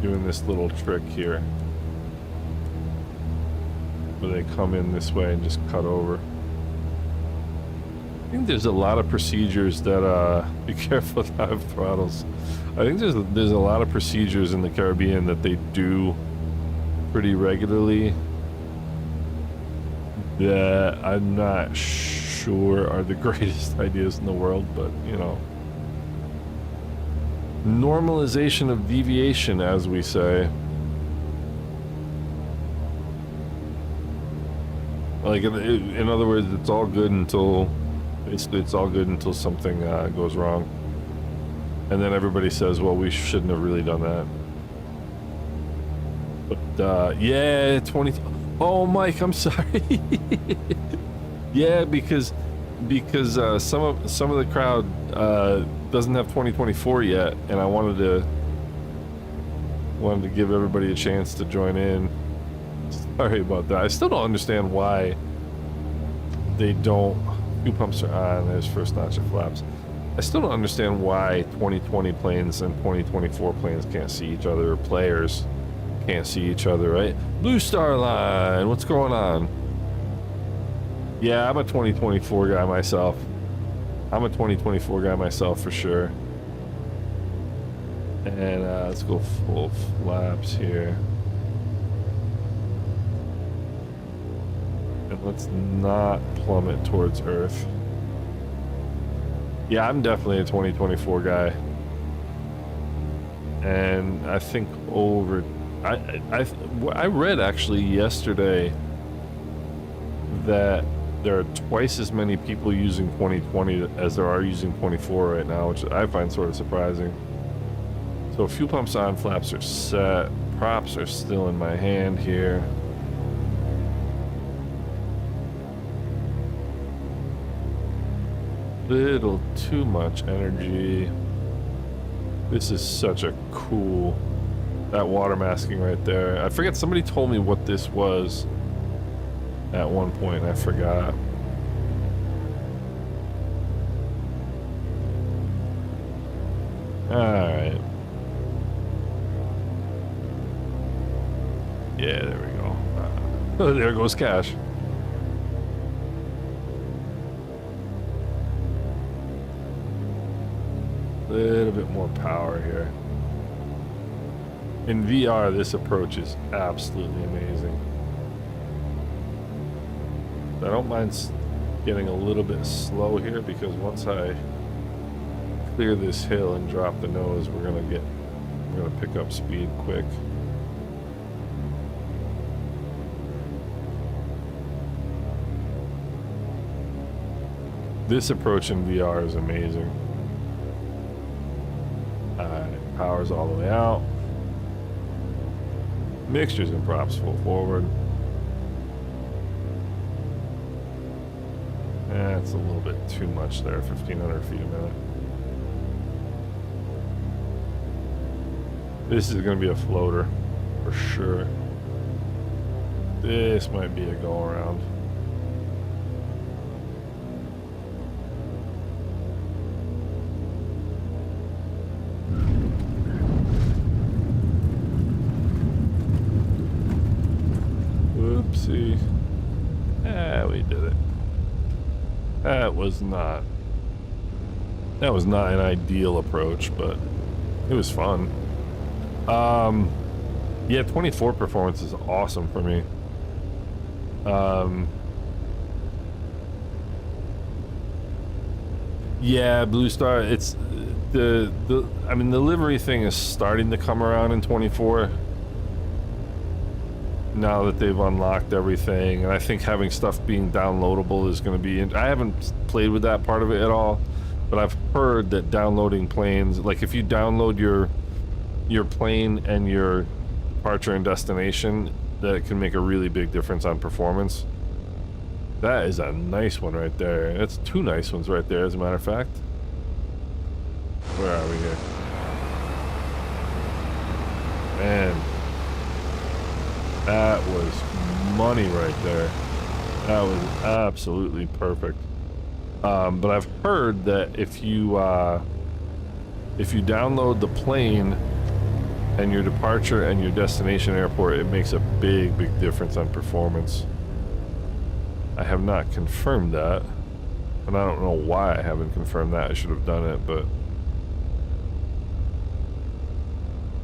[SPEAKER 1] Doing this little trick here. Where they come in this way and just cut over. I think there's a lot of procedures that, be careful that I have throttles. I think there's a lot of procedures in the Caribbean that they do pretty regularly that I'm not sure are the greatest ideas in the world, but you know. Normalization of deviation, as we say. Like, in other words, it's all good until, basically it's all good until something goes wrong. And then everybody says, well, we shouldn't have really done that. But, yeah, 20... Oh, Mike, I'm sorry. Yeah, because some of the crowd doesn't have 2024 yet, and I wanted to give everybody a chance to join in. Sorry about that. I still don't understand why they don't... Fuel pumps are on. There's first notch of flaps. I still don't understand why 2020 planes and 2024 planes can't see each other, or players can't see each other, right? Blue Star Line, what's going on? Yeah, I'm a 2024 guy myself. I'm a 2024 guy myself for sure. And let's go full flaps here. And let's not plummet towards Earth. Yeah, I'm definitely a 2024 guy. And I think I read actually yesterday that there are twice as many people using 2020 as there are using 24 right now, which I find sort of surprising. So fuel pumps on, flaps are set, props are still in my hand here. Little too much energy. This is such a cool, that water masking right there. I forget, somebody told me what this was at one point, and I forgot. Alright. Yeah, there we go. There goes Cash. A little bit more power here. In VR, this approach is absolutely amazing. I don't mind getting a little bit slow here, because once I clear this hill and drop the nose, we're gonna pick up speed quick. This approach in VR is amazing. Power's all the way out. Mixtures and props full forward. That's a little bit too much there, 1,500 feet a minute. This is going to be a floater, for sure. This might be a go-around. Whoopsie. Ah, we did it. That was not an ideal approach, but it was fun. Yeah, 24 performance is awesome for me. Yeah, Blue Star, it's I mean, the livery thing is starting to come around in 24 now that they've unlocked everything, and I think having stuff being downloadable is going to be, I haven't played with that part of it at all, but I've heard that downloading planes, like if you download your plane and your departure and destination, that it can make a really big difference on performance. That is a nice one right there. That's two nice ones right there, as a matter of fact. Where are we here? Man, that was money right there. That was absolutely perfect. But I've heard that if you if you download the plane and your departure and your destination airport, it makes a big difference on performance. I have not confirmed that, and I don't know why I haven't confirmed that. I should have done it, but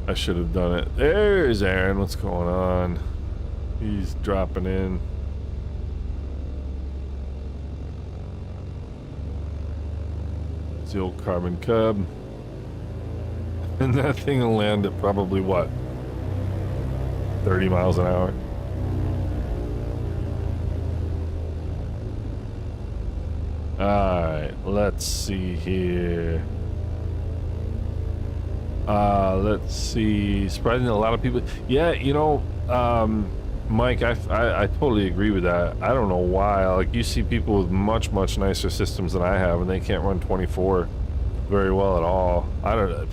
[SPEAKER 1] I should have done it. There's Aaron. What's going on? He's dropping in. It's the old Carbon Cub. And that thing will land at probably what? 30 miles an hour? Alright, let's see here. Let's see. Surprisingly, a lot of people. Yeah, you know, Mike, I totally agree with that. I don't know why. Like, you see people with much nicer systems than I have, and they can't run 24 very well at all. I don't.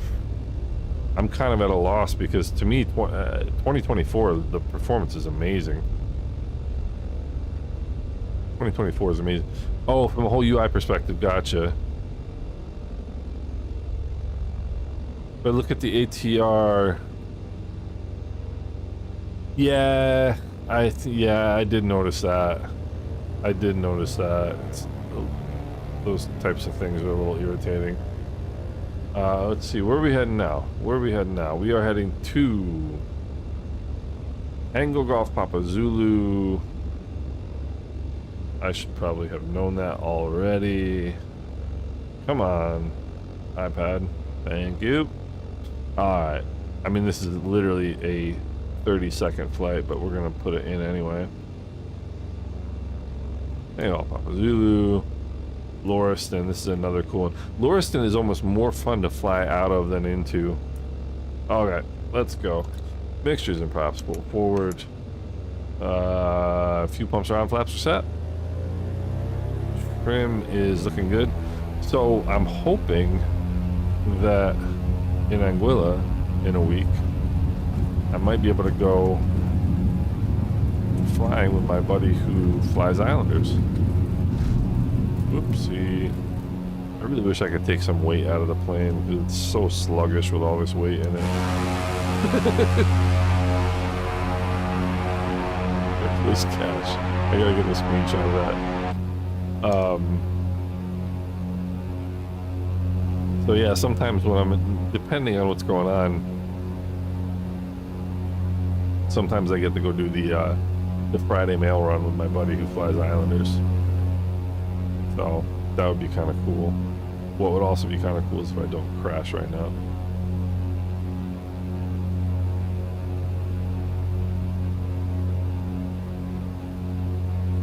[SPEAKER 1] I'm kind of at a loss because to me, 2024, the performance is amazing. 2024 is amazing. Oh, from a whole UI perspective, gotcha. But look at the ATR. Yeah, I did notice that. I did notice that. Those types of things are a little irritating. Let's see, where are we heading now? Where are we heading now? We are heading to Tango Golf Papa Zulu. I should probably have known that already. Come on, iPad. Thank you. Alright. I mean, this is literally a 30-second flight, but we're going to put it in anyway. Tango Golf Papa Zulu. Lauriston, this is another cool one. Lauriston is almost more fun to fly out of than into. Okay, let's go. Mixtures and props, pull forward. Fuel pumps around, flaps are set. Trim is looking good. So I'm hoping that in Anguilla in a week, I might be able to go flying with my buddy who flies Islanders. Whoopsie. I really wish I could take some weight out of the plane because it's so sluggish with all this weight in it. This cash. I gotta get a screenshot of that. So yeah, sometimes when I'm, depending on what's going on, sometimes I get to go do the Friday mail run with my buddy who flies Islanders. So that would be kind of cool. What would also be kind of cool is if I don't crash right now.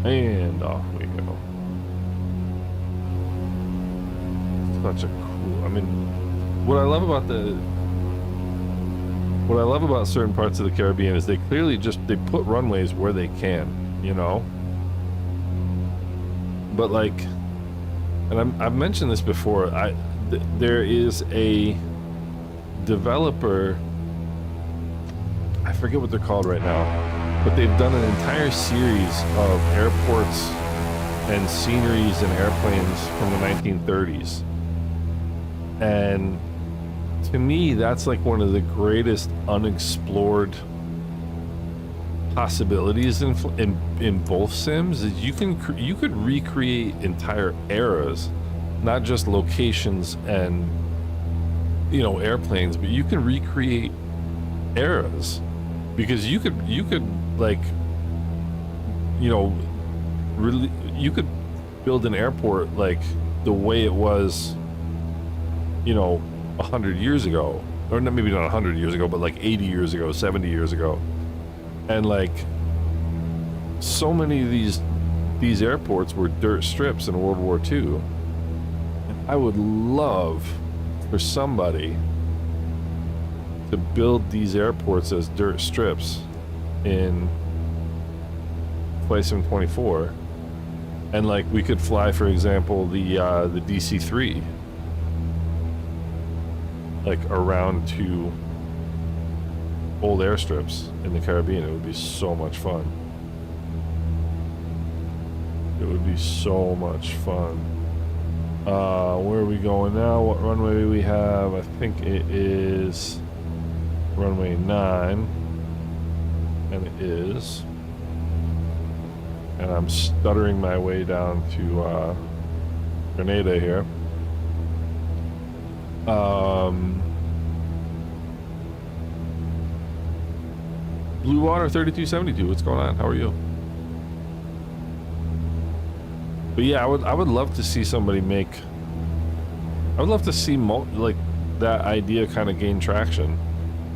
[SPEAKER 1] And off we go. Such a cool, I mean, what I love about certain parts of the Caribbean is they clearly they put runways where they can, you know? But like, and I've mentioned this before, there is a developer, I forget what they're called right now, but they've done an entire series of airports and sceneries and airplanes from the 1930s. And to me, that's like one of the greatest unexplored possibilities in both sims. Is you could recreate entire eras, not just locations and, you know, airplanes, but you can recreate eras, because you could like, you know, really, you could build an airport like the way it was, you know, 100 years ago, or maybe not 100 years ago, but like 80 years ago, 70 years ago. And like, so many of these airports were dirt strips in World War II. And I would love for somebody to build these airports as dirt strips in FlightSim 24. And like, we could fly, for example, the DC-3, like around to old airstrips in the Caribbean. It would be so much fun. It would be so much fun. Where are we going now? What runway do we have? I think it is runway 9. And it is. And I'm stuttering my way down to Grenada here. Blue Water 3272, what's going on? How are you? But yeah, I would love to see somebody make. I would love to see like that idea kind of gain traction.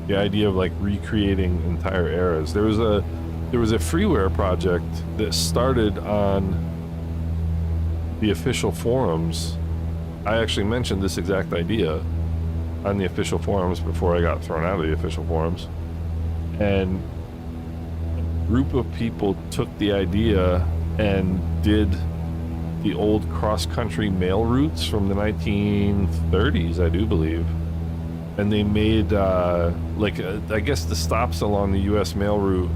[SPEAKER 1] The idea of like recreating entire eras. There was a freeware project that started on the official forums. I actually mentioned this exact idea on the official forums before I got thrown out of the official forums, and a group of people took the idea and did the old cross-country mail routes from the 1930s, I do believe, and they made I guess the stops along the U.S. mail route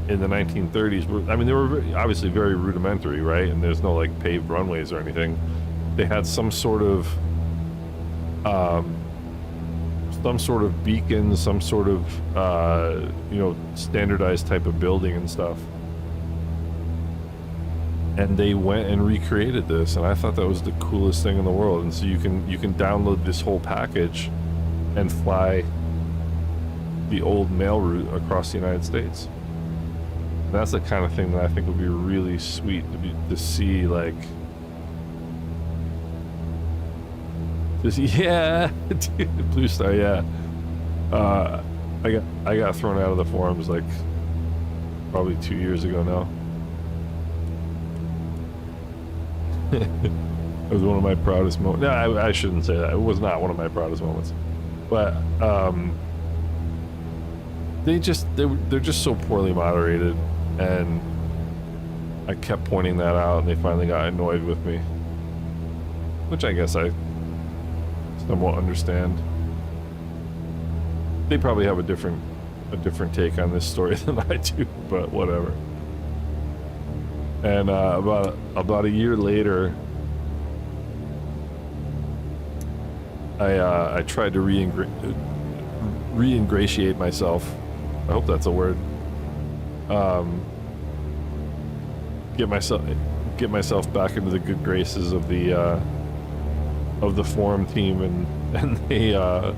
[SPEAKER 1] in the 1930s were, I mean, they were obviously very rudimentary, right? And there's no like paved runways or anything. They had some sort of beacon, some sort of standardized type of building and stuff. And they went and recreated this, and I thought that was the coolest thing in the world. And so you can download this whole package and fly the old mail route across the United States. And that's the kind of thing that I think would be really sweet to see, like. Yeah, dude, Blue Star, yeah. I got thrown out of the forums like probably 2 years ago now. It was one of my proudest moments. No, I shouldn't say that. It was not one of my proudest moments. But they're just so poorly moderated, and I kept pointing that out, and they finally got annoyed with me, which I guess I somewhat understand. They probably have a different take on this story than I do, but whatever. And about a year later, I tried to re-ingratiate myself. I hope that's a word. Get myself back into the good graces of the forum team, and they. Oh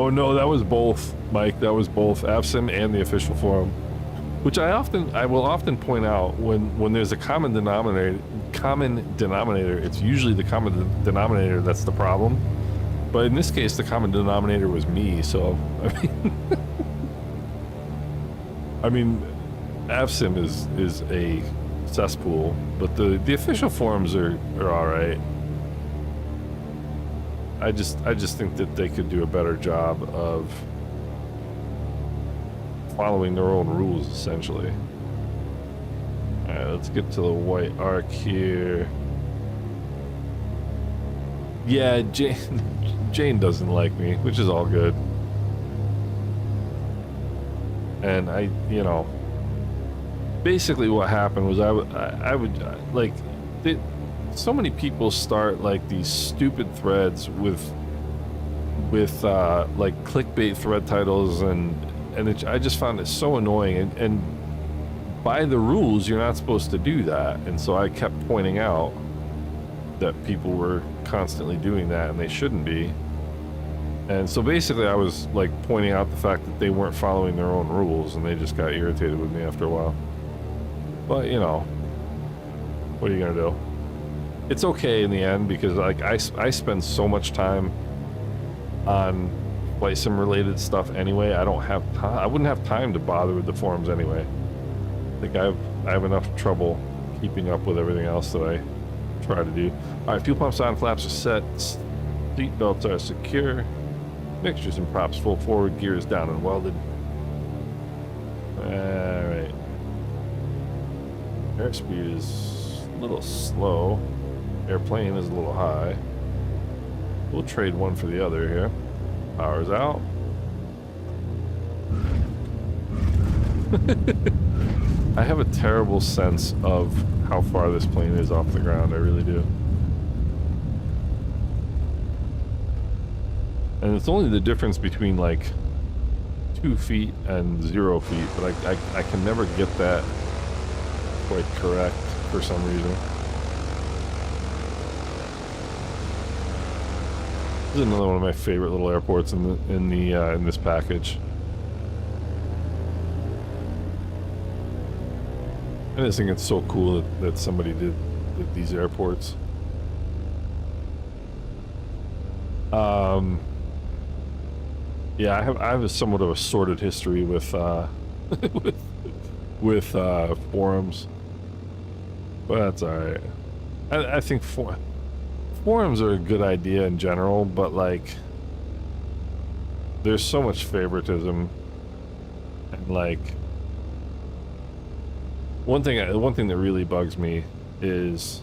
[SPEAKER 1] no, that was both, Mike. That was both IslandSim and the official forum. Which I will often point out when there's a common denominator, it's usually the common denominator that's the problem. But in this case, the common denominator was me, so I mean IslandSim is a cesspool, but the official forums are all right. I just think that they could do a better job of following their own rules, essentially. Alright, let's get to the white arc here. Yeah, Jane doesn't like me, which is all good. And basically what happened was I would like, so many people start like these stupid threads with like clickbait thread titles, and I just found it so annoying, and by the rules you're not supposed to do that, and so I kept pointing out that people were constantly doing that and they shouldn't be. And so basically I was like pointing out the fact that they weren't following their own rules, and they just got irritated with me after a while. But what are you gonna do? It's okay in the end, because like I spend so much time on flight sim related stuff anyway. I don't have time. I wouldn't have time to bother with the forums anyway. I think I have enough trouble keeping up with everything else that I try to do. All right, fuel pumps on, flaps are set, seat belts are secure, mixtures and props full, forward gears down and welded. All right. Airspeed is a little slow. Airplane is a little high. We'll trade one for the other here. Power's out. I have a terrible sense of how far this plane is off the ground. I really do. And it's only the difference between like 2 feet and 0 feet, but I can never get that quite correct for some reason. This is another one of my favorite little airports in this package. I just think it's so cool that somebody did these airports. Yeah, I have a somewhat of a sordid history with with forums, but that's all right. I think forums are a good idea in general, but like, there's so much favoritism, and like, one thing that really bugs me is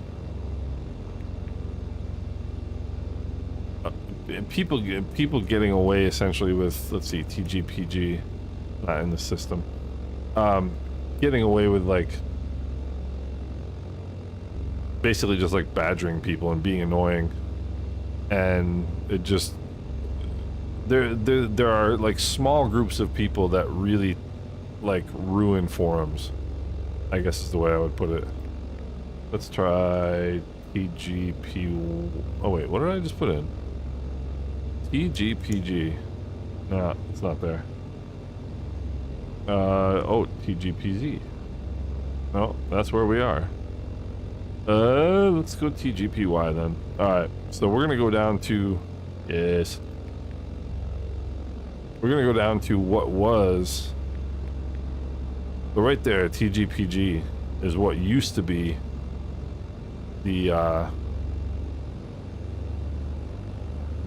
[SPEAKER 1] people getting away essentially with, let's see, TGPG, not in the system, getting away with like basically just like badgering people and being annoying, and it just there are like small groups of people that really like ruin forums, I guess is the way I would put it. Let's try TGP. Oh wait, what did I just put in? TGPG. No, it's not there. Oh, TGPZ. No, that's where we are. Let's go TGPY then. Alright, so we're gonna go down to... Yes. We're gonna go down to what was... So right there, TGPG is what used to be the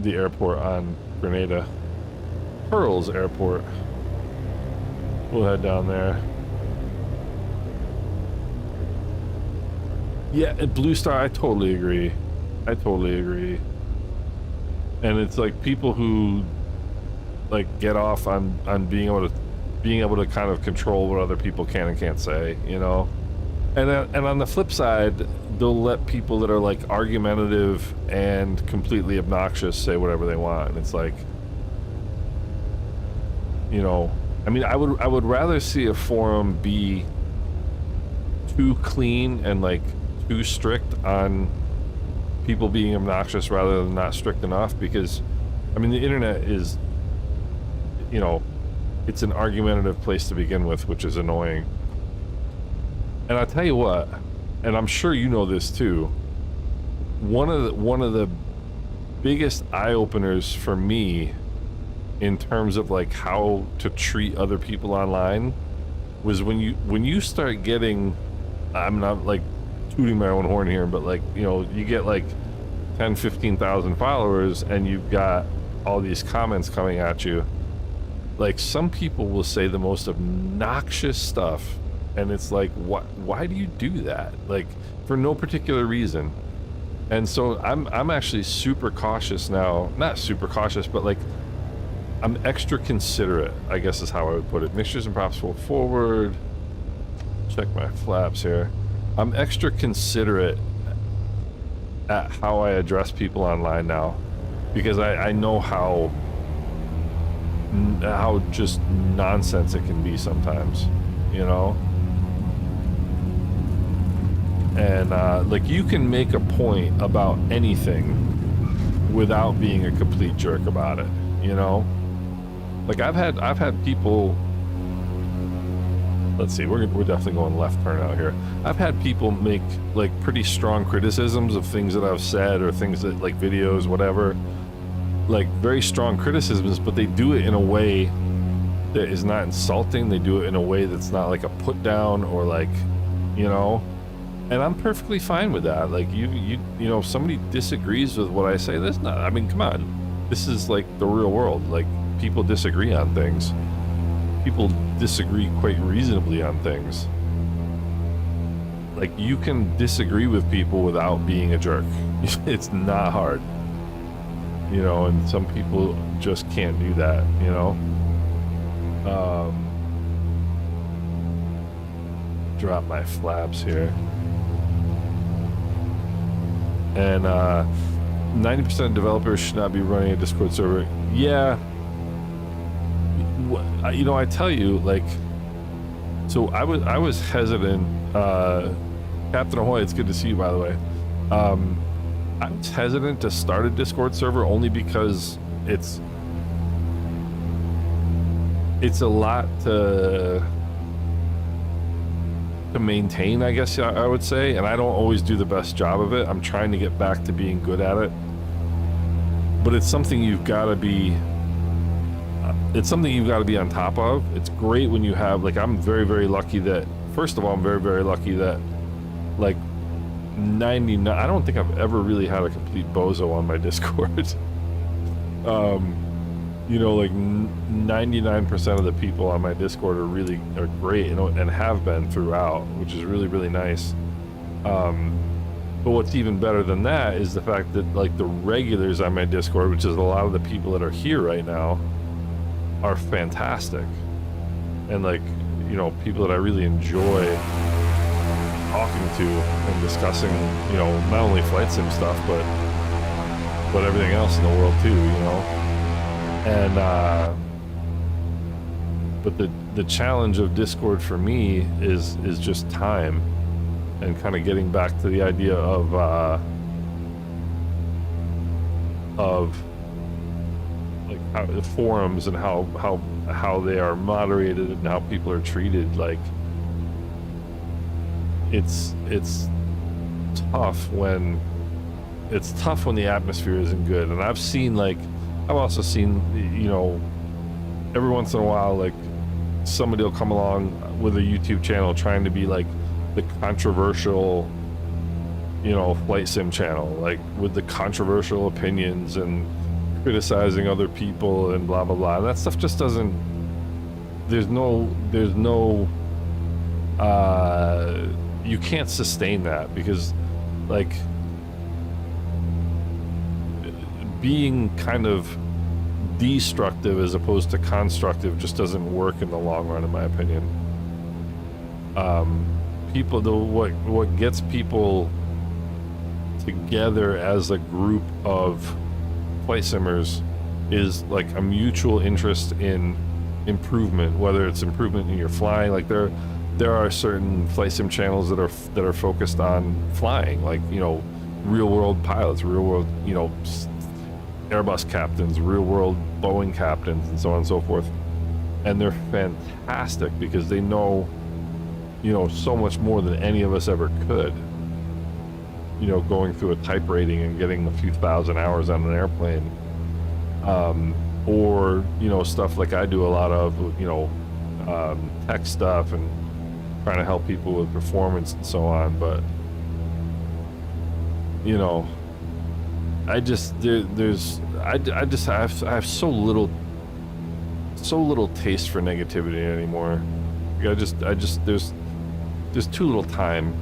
[SPEAKER 1] airport on Grenada. Pearls Airport. We'll head down there. Yeah, at Blue Star, I totally agree. I totally agree. And it's like people who like get off on being able to kind of control what other people can and can't say, you know? And on the flip side, they'll let people that are like argumentative and completely obnoxious say whatever they want, and it's like, you know, I mean, I would rather see a forum be too clean and like too strict on people being obnoxious rather than not strict enough, because I mean, the internet is, you know, it's an argumentative place to begin with, which is annoying. And I'll tell you what, and I'm sure you know this too, one of the biggest eye-openers for me in terms of like how to treat other people online was when you start getting, I'm not like tooting my own horn here, but like, you know, you get like 10-15,000 followers and you've got all these comments coming at you. Like, some people will say the most obnoxious stuff, and it's like, why do you do that? Like, for no particular reason. And so I'm actually super cautious now. Not super cautious, but like, I'm extra considerate, I guess is how I would put it. Mixtures and props full forward. Check my flaps here. I'm extra considerate at how I address people online now, because I know how just nonsense it can be sometimes, you know? And like, you can make a point about anything without being a complete jerk about it, you know? Like, I've had people, let's see, we're definitely going left turn out here. I've had people make like pretty strong criticisms of things that I've said, or things that, like, videos, whatever, like very strong criticisms, but they do it in a way that is not insulting. They do it in a way that's not like a put down, or like, you know, and I'm perfectly fine with that. Like, you know, if somebody disagrees with what I say, that's not, I mean, come on, this is like the real world. Like, people disagree on things. People disagree quite reasonably on things. Like, you can disagree with people without being a jerk. It's not hard, you know, and some people just can't do that, you know. drop my flaps here. And 90% of developers should not be running a Discord server. Yeah. You know, I tell you, like, so I was hesitant. Captain Ahoy, it's good to see you, by the way. I was hesitant to start a Discord server only because it's a lot to maintain, I guess I would say, and I don't always do the best job of it. I'm trying to get back to being good at it, but it's something you've got to be on top of. It's great when you have, like, I'm very, very lucky that, first of all, I'm very, very lucky that, like, 99, I don't think I've ever really had a complete bozo on my Discord. You know, like 99% of the people on my Discord are great and have been throughout, which is really, really nice. But what's even better than that is the fact that, like, the regulars on my Discord, which is a lot of the people that are here right now, are fantastic. And, like, you know, people that I really enjoy talking to and discussing, you know, not only flight sim stuff, but everything else in the world too, you know. And but the challenge of Discord for me is just time, and kind of getting back to the idea of like how the forums and how they are moderated and how people are treated. Like, it's tough when the atmosphere isn't good. And I've also seen, you know, every once in a while, like, somebody will come along with a YouTube channel trying to be like the controversial, you know, flight sim channel, like with the controversial opinions and criticizing other people and blah blah blah. And that stuff just doesn't, there's no you can't sustain that, because, like, being kind of destructive as opposed to constructive just doesn't work in the long run, in my opinion. What gets people together as a group of flight simmers is, like, a mutual interest in improvement, whether it's improvement in your flying. Like, there are certain flight sim channels that are focused on flying, like, you know, real world pilots, real world, you know, Airbus captains, real world Boeing captains, and so on and so forth. And they're fantastic because they know, you know, so much more than any of us ever could. You know, going through a type rating and getting a few thousand hours on an airplane. Or, you know, stuff like I do a lot of, you know, tech stuff and trying to help people with performance and so on. But, you know, I have so little taste for negativity anymore. There's too little time.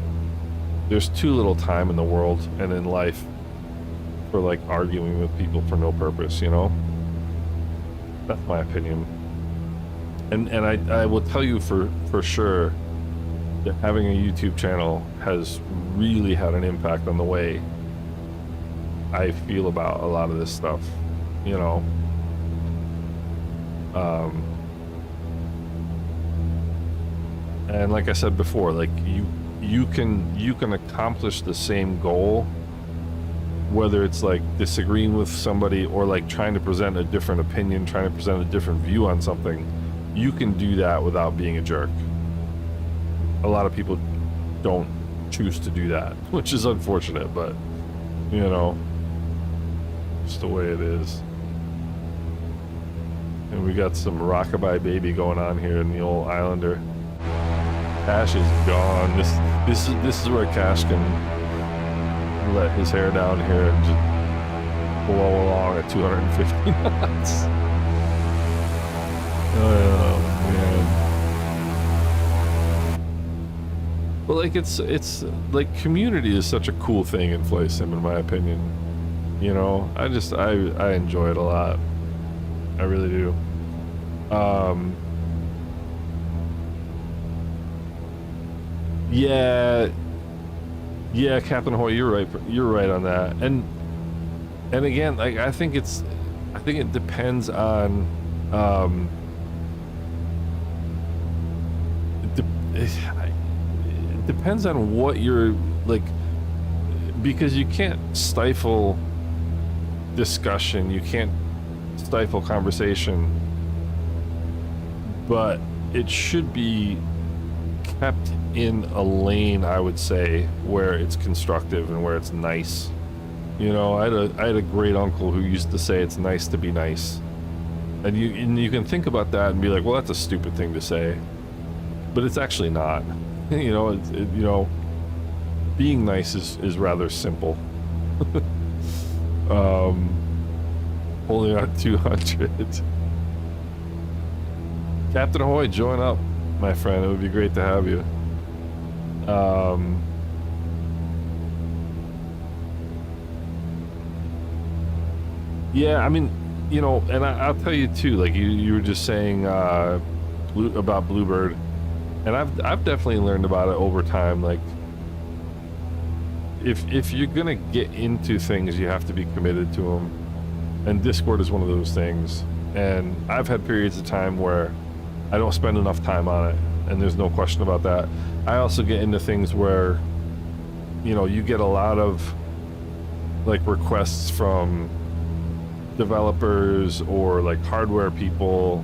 [SPEAKER 1] There's too little time in the world and in life for, like, arguing with people for no purpose, you know? That's my opinion. And I will tell you for sure that having a YouTube channel has really had an impact on the way I feel about a lot of this stuff, you know. And like I said before, like, you can accomplish the same goal, whether it's, like, disagreeing with somebody or, like, trying to present a different opinion, trying to present a different view on something. You can do that without being a jerk. A lot of people don't choose to do that, which is unfortunate, but, you know, just the way it is. And we got some rockabye baby going on here in the old Islander. Cash is gone. This is where Cash can let his hair down here and just blow along at 250 knots. Oh man. But, like, it's like, community is such a cool thing in flight sim, in my opinion. You know, I enjoy it a lot. I really do. Yeah, yeah, Captain Hoy, you're right. You're right on that. And again, like I think it depends on it depends on what you're like, because you can't stifle discussion, you can't stifle conversation, but it should be kept in a lane, I would say, where it's constructive and where it's nice. You know, I had a great uncle who used to say it's nice to be nice, and you can think about that and be like, well, that's a stupid thing to say, but it's actually not. You know, you know, being nice is rather simple. Only on 200. Captain Ahoy, join up, my friend. It would be great to have you. Yeah, I mean, you know, and I'll tell you too, like you were just saying about Bluebird, and I've definitely learned about it over time. Like, if you're gonna get into things, you have to be committed to them, and Discord is one of those things. And I've had periods of time where I don't spend enough time on it, and there's no question about that. I also get into things where, you know, you get a lot of like requests from developers or like hardware people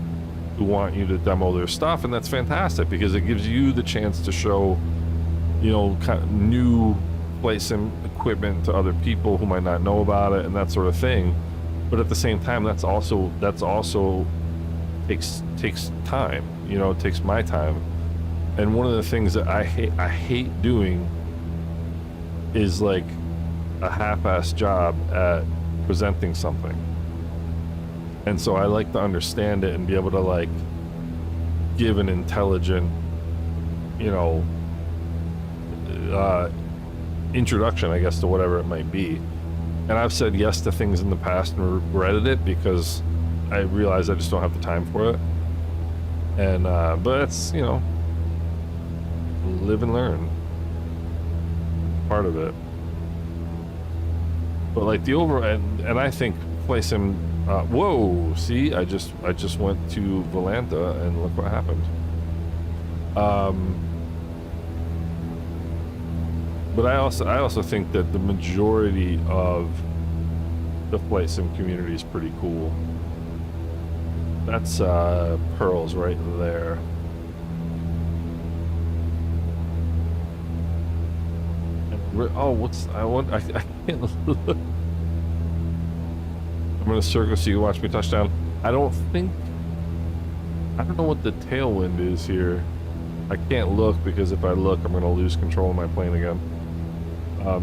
[SPEAKER 1] who want you to demo their stuff, and that's fantastic because it gives you the chance to show, you know, kind of new flight sim equipment to other people who might not know about it and that sort of thing. But at the same time, that's also takes time. You know, it takes my time. And one of the things that I hate doing is like a half-assed job at presenting something. And so I like to understand it and be able to like give an intelligent, you know, introduction, I guess, to whatever it might be. And I've said yes to things in the past and regretted it because I realized I just don't have the time for it. And but it's, you know, live and learn, part of it. But like the overall, and I think play sim. Whoa! See, I just went to Volanta and look what happened. But I also think that the majority of the flight sim community is pretty cool. That's Pearls right there. Oh, what's I can't look. I'm gonna circle so you can watch me touchdown. I don't know what the tailwind is here. I can't look because if I look, I'm gonna lose control of my plane again.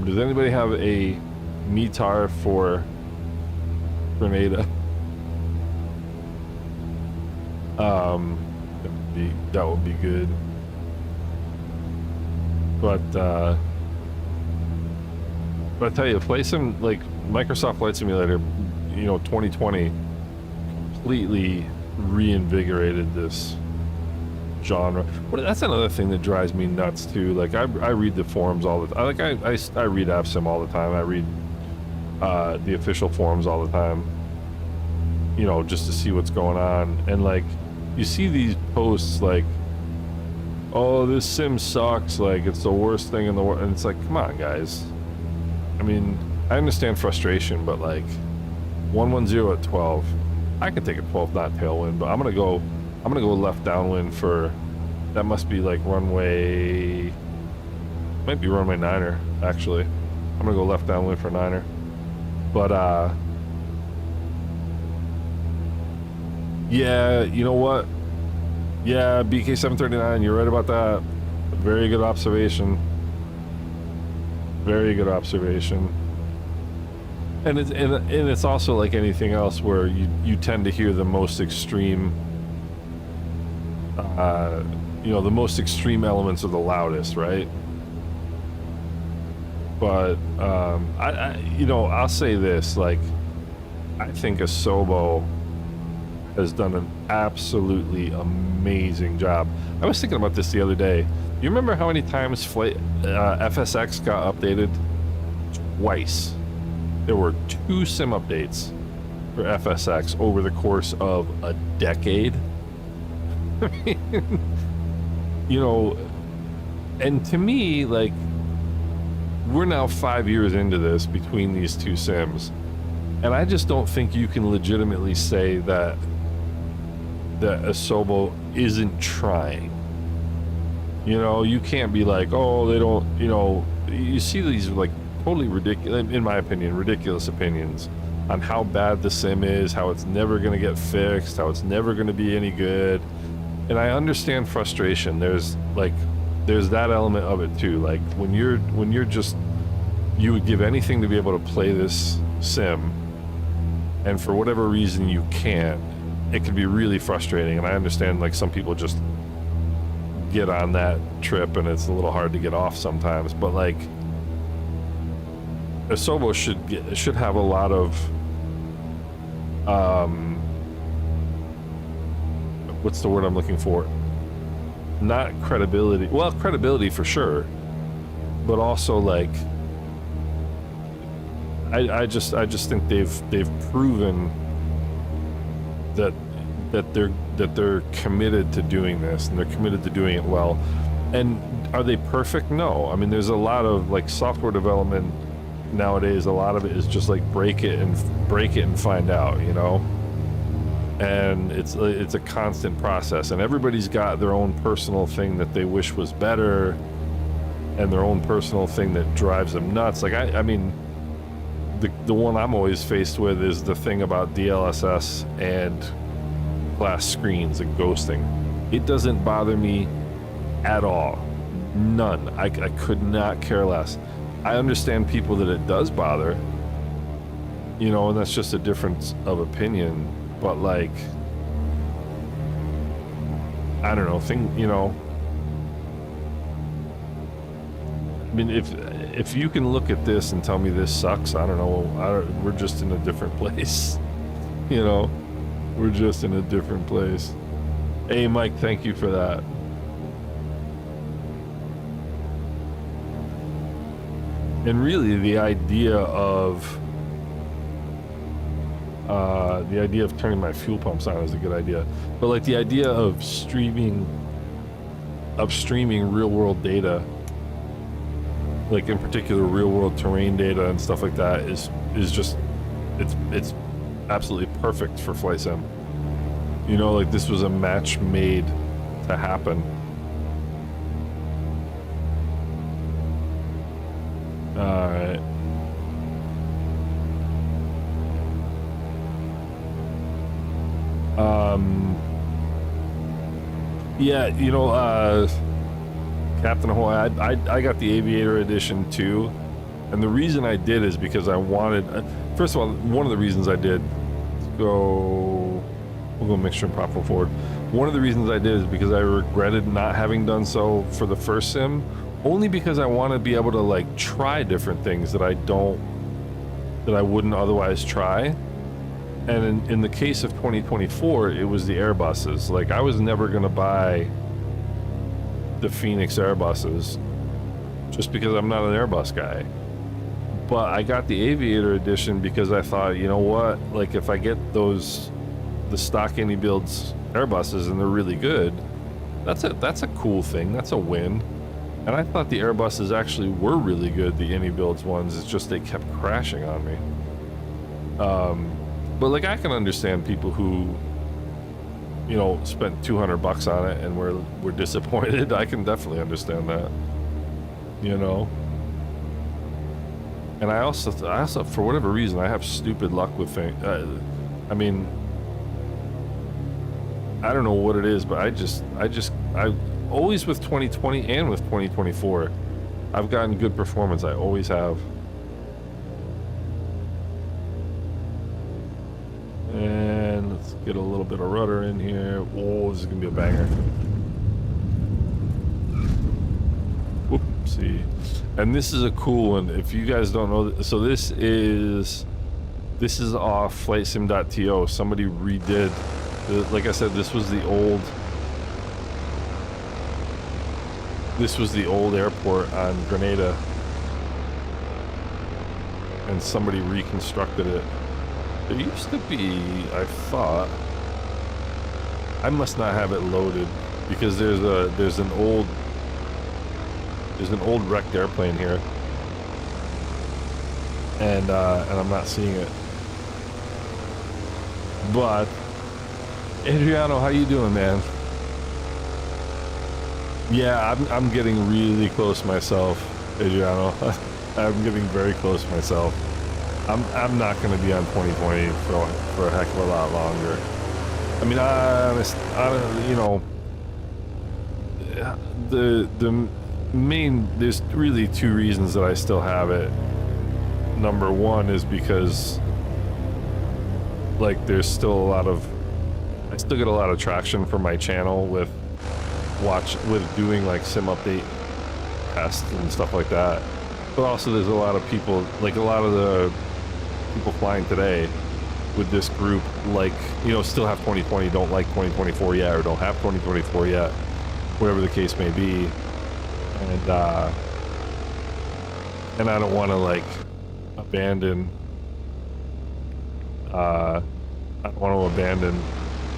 [SPEAKER 1] Does anybody have a METAR for Grenada? That would be good. But I tell you, play some like Microsoft Flight Simulator, you know, 2020 completely reinvigorated this genre. That's another thing that drives me nuts too. Like I read the forums all the time. Like I read AppSim all the time. I read the official forums all the time, you know, just to see what's going on. And like you see these posts like, oh, this sim sucks, like it's the worst thing in the world, and it's like, come on guys. I mean, I understand frustration, but like 110 at 12, I can take a 12 knot tailwind, but I'm gonna go left downwind for, that must be like runway, might be runway 9er actually. I'm gonna go left downwind for 9er, but yeah, you know what, yeah, BK 739, you're right about that. Very good observation. Very good observation. And it's also like anything else where you tend to hear the most extreme, you know, the most extreme elements are the loudest, right? But I you know, I'll say this, like I think Asobo has done an absolutely amazing job. I was thinking about this the other day. You remember how many times FSX got updated? Twice. There were 2 sim updates for FSX over the course of a decade. I mean, you know, and to me, like, we're now 5 years into this between these 2 sims, and I just don't think you can legitimately say that Asobo isn't trying. You know, you can't be like, oh, they don't, you know, you see these like totally ridiculous, in my opinion, ridiculous opinions on how bad the sim is, how it's never going to get fixed, how it's never going to be any good. And I understand frustration. There's that element of it too. Like when you're just, you would give anything to be able to play this sim, and for whatever reason you can't, it can be really frustrating. And I understand, like, some people just get on that trip and it's a little hard to get off sometimes, but like Asobo should have a lot of what's the word I'm looking for? Not credibility. Well, credibility for sure, but also like I just think they've proven that they're committed to doing this, and they're committed to doing it well. And are they perfect? No. I mean, there's a lot of like software development nowadays. A lot of it is just like break it and find out, you know. And it's a constant process, and everybody's got their own personal thing that they wish was better, and their own personal thing that drives them nuts. Like I mean, the one I'm always faced with is the thing about DLSS and glass screens and ghosting. It doesn't bother me at all. None. I could not care less. I understand people that it does bother, you know, and that's just a difference of opinion. But like, I don't know, you know, I mean, if you can look at this and tell me this sucks, I don't know, we're just in a different place, you know, we're just in a different place. Hey, Mike, thank you for that. And really, the idea of turning my fuel pumps on is a good idea. But like the idea of streaming real world data, like in particular real world terrain data and stuff like that, is just it's absolutely perfect for flight sim. You know, like this was a match made to happen. All right. Yeah, you know, Captain Hawaii, I got the Aviator edition too, and the reason I did is because I wanted, first of all, one of the reasons I did, we'll go mixture and prop forward. One of the reasons I did is because I regretted not having done so for the first sim, only because I want to be able to like try different things that I wouldn't otherwise try. And in the case of 2024, it was the Airbuses. Like I was never gonna buy the Phoenix Airbuses just because I'm not an Airbus guy. But I got the Aviator edition because I thought, you know what, like if I get the stock Any Builds Airbuses and they're really good, that's a cool thing, that's a win. And I thought the Airbuses actually were really good, the Any Builds ones. It's just they kept crashing on me. But like I can understand people who, you know, spent $200 on it and were disappointed. I can definitely understand that, you know. And I also for whatever reason I have stupid luck with things. I mean, I don't know what it is, but I always with 2020 and with 2024, I've gotten good performance. I always have. And let's get a little bit of rudder in here. Oh, this is gonna be a banger. Whoopsie. And this is a cool one. If you guys don't know, so this is off flightsim.to. Somebody redid Like I said, this was the old airport on Grenada, and somebody reconstructed it. There used to be, I thought, I must not have it loaded because there's an old wrecked airplane here, and I'm not seeing it. But Adriano, how you doing, man? Yeah, I'm getting really close myself, Adriano. I'm getting very close myself. I'm not going to be on 2020 for a heck of a lot longer. I mean, you know, the main, there's really two reasons that I still have it. Number one is because, like, there's still a lot of, I still get a lot of traction for my channel with doing like sim update tests and stuff like that. But also there's a lot of people, like a lot of the people flying today with this group, like, you know, still have 2020, don't like 2024 yet, or don't have 2024 yet, whatever the case may be. And I don't want to like abandon I don't want to abandon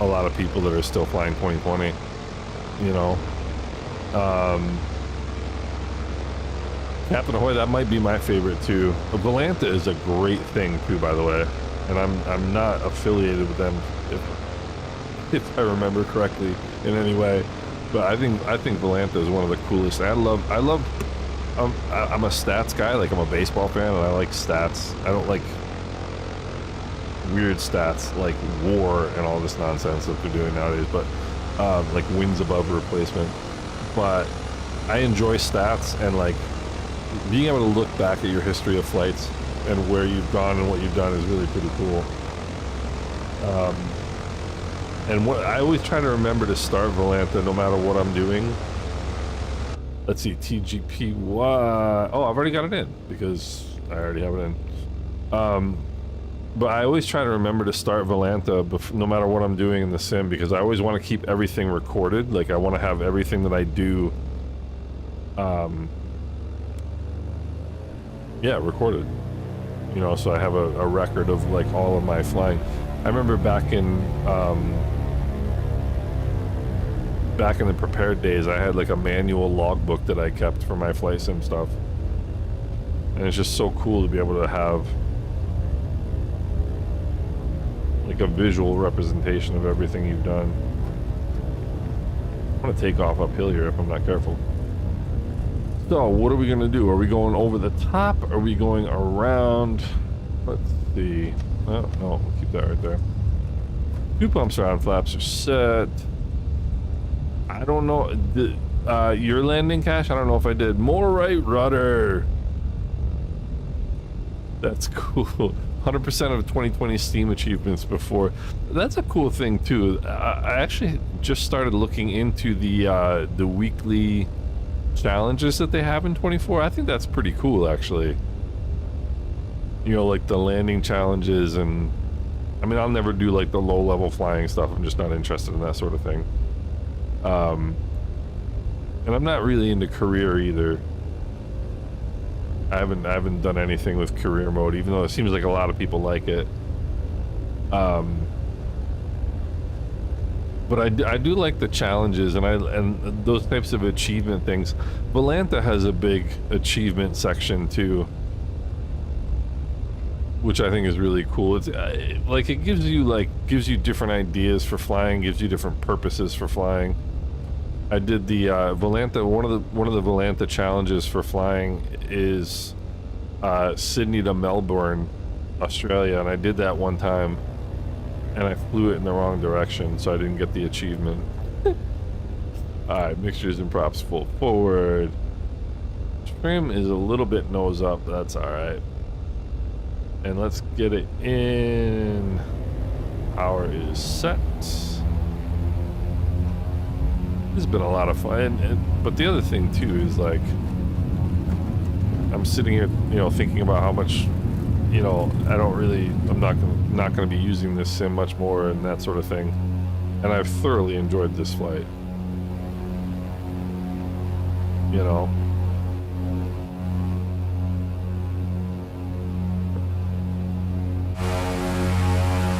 [SPEAKER 1] a lot of people that are still flying 2020, you know. Captain Ahoy, that might be my favorite too. Volanta is a great thing too, by the way, and I'm not affiliated with them if I remember correctly in any way, but I think Volanta is one of the coolest. I'm a stats guy, like I'm a baseball fan and I like stats. I don't like weird stats like WAR and all this nonsense that they're doing nowadays, but like wins above replacement. But I enjoy stats, and like being able to look back at your history of flights and where you've gone and what you've done is really pretty cool. And what I always try to remember to start Volanta no matter what I'm doing. Let's see, TGPY. Oh, I've already got it in because I already have it in. But I always try to remember to start Volanta no matter what I'm doing in the sim, because I always want to keep everything recorded. Like I want to have everything that I do, yeah, recorded. You know, so I have a record of like all of my flying. I remember back in the prepared days, I had like a manual logbook that I kept for my flight sim stuff, and it's just so cool to be able to have like a visual representation of everything you've done. I'm gonna take off uphill here if I'm not careful. So what are we gonna do? Are we going over the top? Are we going around? Let's see. Oh, no, we'll keep that right there. Two pumps around, flaps are set. I don't know. Your landing cache? I don't know if I did. More right rudder. That's cool. 100% of 2020 Steam achievements before. That's a cool thing too. I actually just started looking into the weekly challenges that they have in 24. I think that's pretty cool, actually. You know, like the landing challenges, and I mean, I'll never do like the low-level flying stuff. I'm just not interested in that sort of thing. And I'm not really into career either. I haven't done anything with career mode, even though it seems like a lot of people like it. But I do like the challenges and those types of achievement things. Volanta has a big achievement section too, which I think is really cool. It's like it gives you different ideas for flying, gives you different purposes for flying. I did the Volanta. One of the Volanta challenges for flying is Sydney to Melbourne, Australia, and I did that one time, and I flew it in the wrong direction, so I didn't get the achievement. All right, mixtures and props full forward. Trim is a little bit nose up, but that's all right. And let's get it in. Power is set. This has been a lot of fun, but the other thing too is like I'm sitting here, you know, thinking about how much, you know, I'm not gonna be using this sim much more and that sort of thing. and I've thoroughly enjoyed this flight. You know.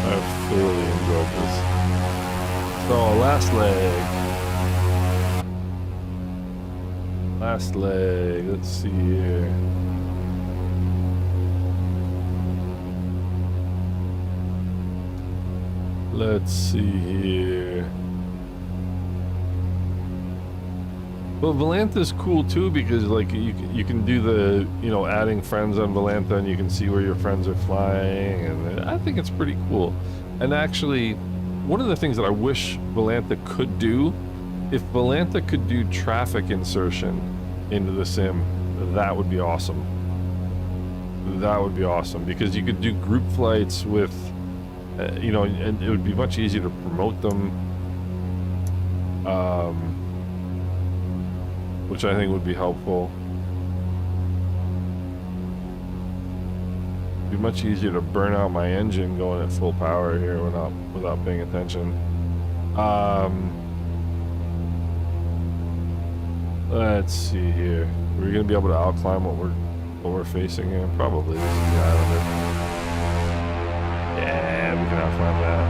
[SPEAKER 1] I've thoroughly enjoyed this. So, last leg. Last leg. Let's see here. Let's see here. Well, Volanta's cool too because like you can do the, you know, adding friends on Volanta and you can see where your friends are flying, and I think it's pretty cool. And actually, one of the things that I wish Volanta could do, if Volanta could do traffic insertion into the sim, that would be awesome. That would be awesome because you could do group flights with, you know, and it would be much easier to promote them. Which I think would be helpful. It'd be much easier to burn out my engine going at full power here without paying attention. Let's see here. We're gonna be able to outclimb what we're facing here. Probably this is the Islander. Yeah, we can outclimb that.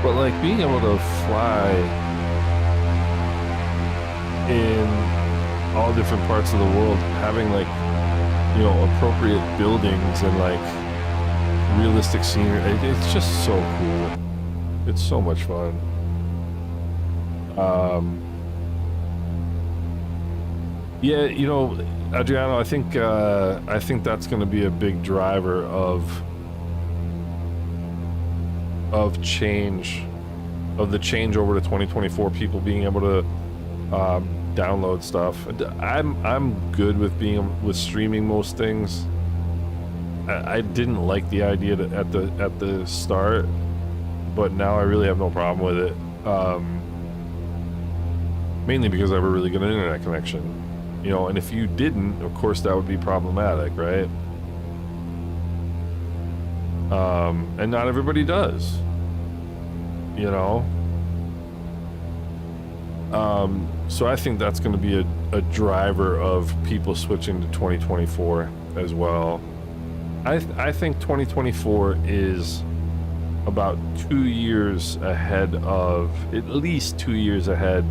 [SPEAKER 1] But like being able to fly in all different parts of the world, having like, you know, appropriate buildings and like realistic scenery, it's just so cool. It's so much fun. Yeah, you know, Adriano, I think that's going to be a big driver of change, of the change over to 2024. People being able to download stuff. I'm good with streaming most things. I didn't like the idea at the start, but now I really have no problem with it. Mainly because I have a really good internet connection, you know. And if you didn't, of course, that would be problematic, right? And not everybody does, you know. So I think that's going to be a driver of people switching to 2024 as well. I think 2024 is about 2 years ahead of, at least 2 years ahead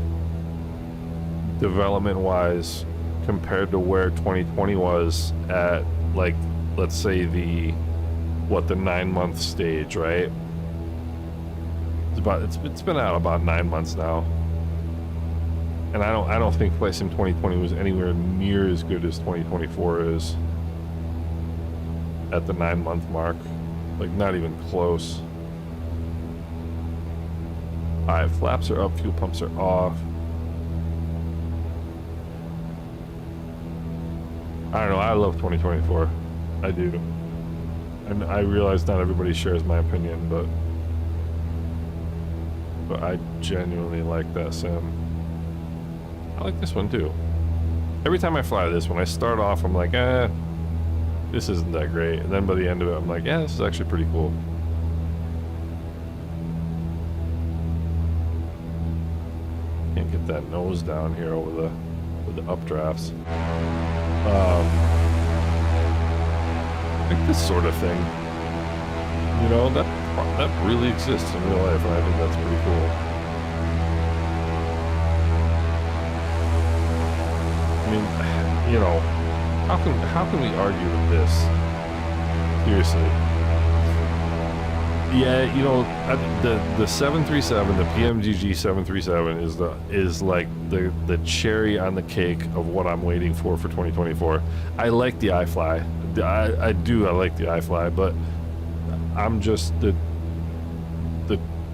[SPEAKER 1] development-wise compared to where 2020 was at, like, let's say the 9-month stage, right? It's been out about 9 months now. And I don't think Flight Sim 2020 was anywhere near as good as 2024 is at the 9-month mark. Like, not even close. Alright, flaps are up, fuel pumps are off. I don't know, I love 2024. I do. And I realize not everybody shares my opinion, but I genuinely like that sim. I like this one too. Every time I fly this, when I start off, I'm like, this isn't that great. And then by the end of it, I'm like, yeah, this is actually pretty cool. Can't get that nose down here with the updrafts. Like this sort of thing. You know, that really exists in real life, and I think that's pretty cool. I mean, you know, how can we argue with this? Seriously. Yeah, you know, the 737, the PMGG 737 is like the cherry on the cake of what I'm waiting for 2024. I like the iFly. I like the iFly, but I'm just the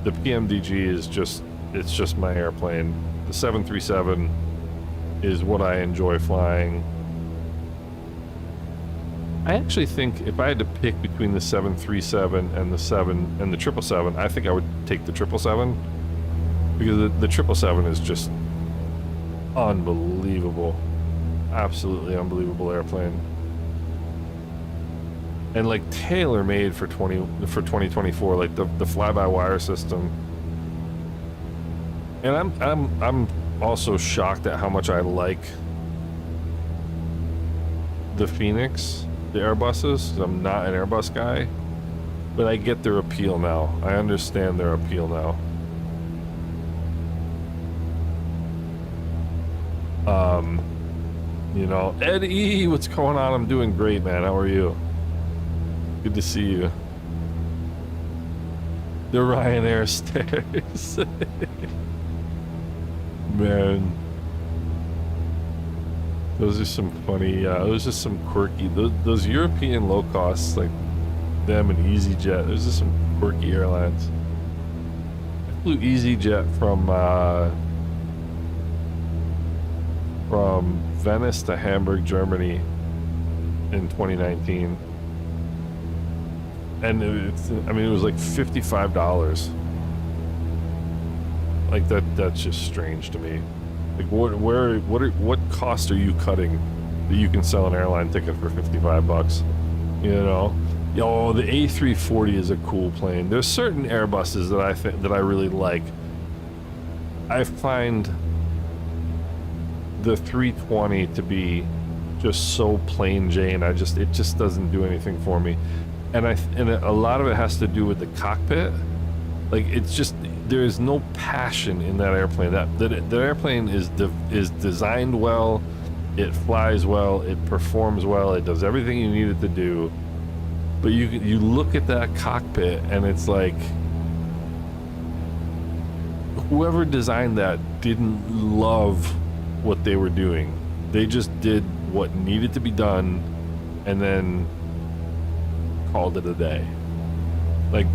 [SPEAKER 1] PMDG is just, it's just my airplane. The 737 is what I enjoy flying. I actually think if I had to pick between the 737 and the 777, I think I would take the 777 because the 777 is just unbelievable, absolutely unbelievable airplane, and like tailor-made for 2024. Like the fly-by-wire system And I'm also shocked at how much I like the Phoenix, the Airbuses, 'cause I'm not an Airbus guy, but I get their appeal now. I understand their appeal now. You know, Eddie, what's going on? I'm doing great, man. How are you? Good to see you. The Ryanair stairs. Man. Those are some funny, those are some quirky, those European low costs, like them and EasyJet, those are some quirky airlines. I flew EasyJet from Venice to Hamburg, Germany in 2019. And I mean, it was like $55. Like that's just strange to me. Like what cost are you cutting that you can sell an airline ticket for $55? You know? Yo, the A340 is a cool plane. There's certain Airbuses that I really like. I find the 320 to be just so plain Jane. It just doesn't do anything for me. And a lot of it has to do with the cockpit. Like, it's just, there is no passion in that airplane. That airplane is designed well, it flies well, it performs well, it does everything you need it to do. But you look at that cockpit and it's like, whoever designed that didn't love what they were doing. They just did what needed to be done and then called it a day. Like,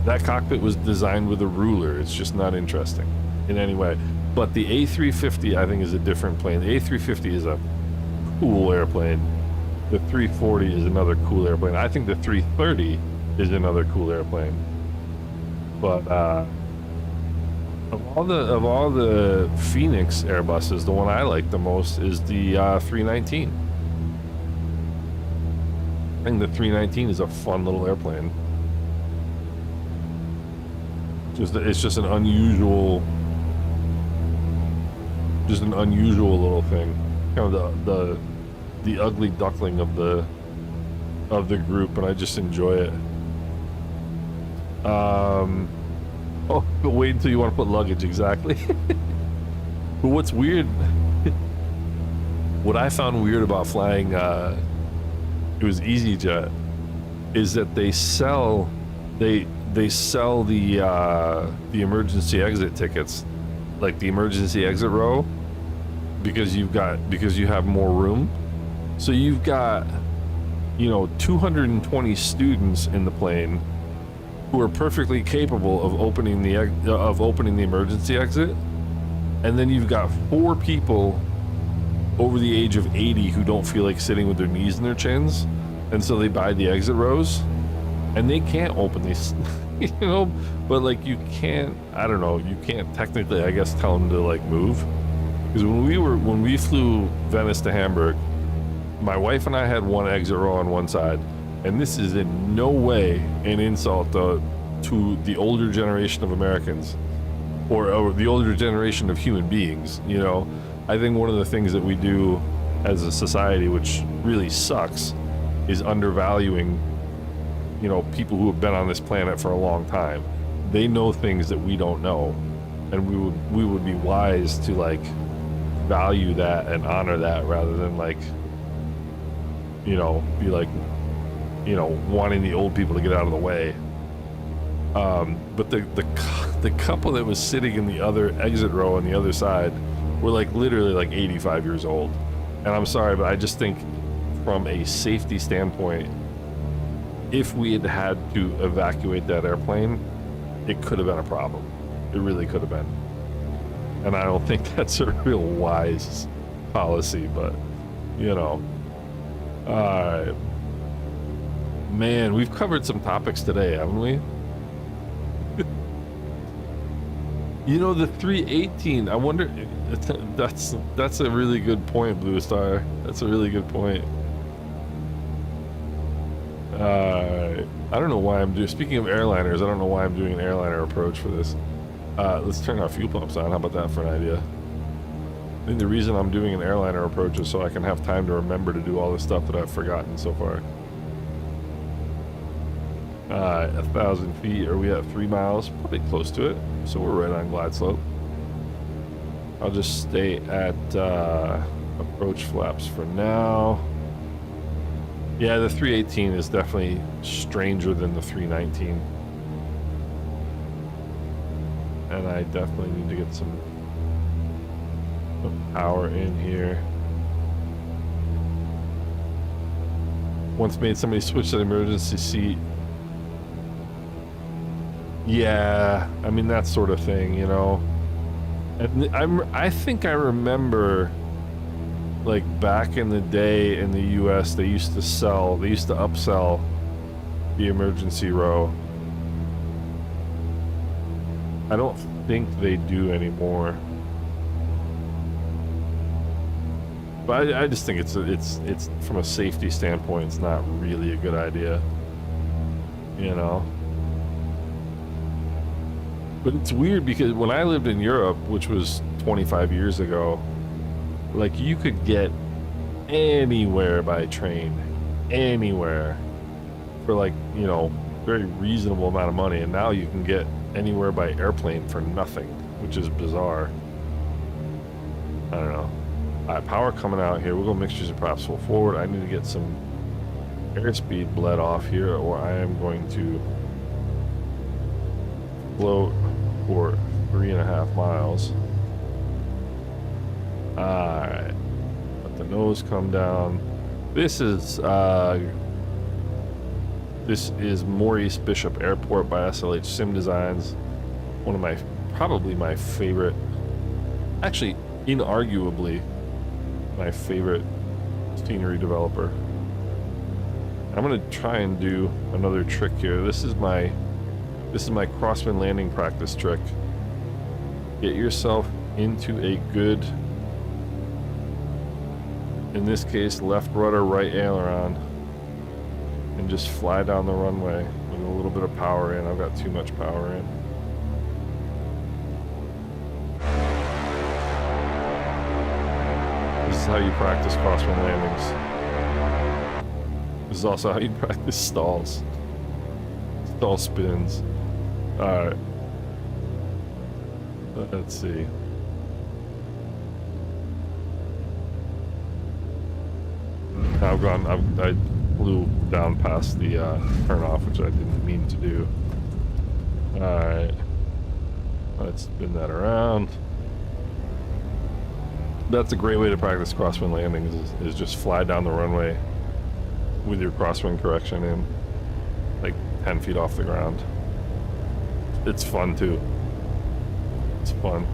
[SPEAKER 1] that cockpit was designed with a ruler. It's just not interesting in any way. But the A350, I think, is a different plane. The A350 is a cool airplane. The 340 is another cool airplane. I think the 330 is another cool airplane. But of all the Phoenix Airbuses, the one I like the most is the 319. I think the 319 is a fun little airplane. It's just an unusual little thing. Kind of the ugly duckling of the group, and I just enjoy it. Oh, but wait until you want to put luggage, exactly. But what's weird, what I found weird about flying, it was EasyJet, is that they sell the emergency exit tickets, like the emergency exit row, because you have more room. So you've got, 220 students in the plane who are perfectly capable of opening the emergency exit, and then you've got 4 people over the age of 80 who don't feel like sitting with their knees in their chins, and so they buy the exit rows, and they can't open these, but like you can't technically, I guess, tell them to like move, because when we flew Venice to Hamburg, my wife and I had one exit row on one side, and this is in no way an insult to the older generation of Americans or the older generation of human beings. I think one of the things that we do as a society, which really sucks, is undervaluing people who have been on this planet for a long time. They know things that we don't know, and we would be wise to like value that and honor that, rather than like be like wanting the old people to get out of the way. But the couple that was sitting in the other exit row on the other side were like literally like 85 years old. And I'm sorry, but I just think from a safety standpoint, if we had to evacuate that airplane, it could have been a problem. It really could have been. And I don't think that's a real wise policy, but alright. Man, we've covered some topics today, haven't we? The 318, I wonder, that's a really good point, Blue Star. That's a really good point. I don't know why speaking of airliners, I don't know why I'm doing an airliner approach for this. Let's turn our fuel pumps on. How about that for an idea? I think the reason I'm doing an airliner approach is so I can have time to remember to do all the stuff that I've forgotten so far. 1,000 feet. Are we at 3 miles? Probably close to it. So we're right on glide slope. I'll just stay at approach flaps for now. Yeah, the 318 is definitely stranger than the 319. And I definitely need to get some power in here. Once made somebody switch to the emergency seat. Yeah, I mean, that sort of thing, you know. And I think I remember, like, back in the day in the US, they used to upsell the emergency row. I don't think they do anymore. But I just think it's from a safety standpoint, it's not really a good idea, you know. But it's weird because when I lived in Europe, which was 25 years ago, like, you could get anywhere by train, anywhere, for, like, you know, very reasonable amount of money. And now you can get anywhere by airplane for nothing, which is bizarre. I don't know. Power coming out here. We'll go mixtures and props full forward. I need to get some airspeed bled off here, or I am going to float for 3.5 miles. Alright. Let the nose come down. This is Maurice Bishop Airport by SLH Sim Designs. One of probably my favorite, actually, inarguably, my favorite scenery developer. I'm gonna try and do another trick here. This is my crosswind landing practice trick. Get yourself into a good, in this case, left rudder, right aileron, and just fly down the runway with a little bit of power in. I've got too much power in. This is how you practice crosswind landings. This is also how you practice stalls. Stall spins. Alright. Let's see. I flew down past the turn off, which I didn't mean to do. Alright. Let's spin that around. That's a great way to practice crosswind landings, is just fly down the runway with your crosswind correction in, like 10 feet off the ground. It's fun too. It's fun.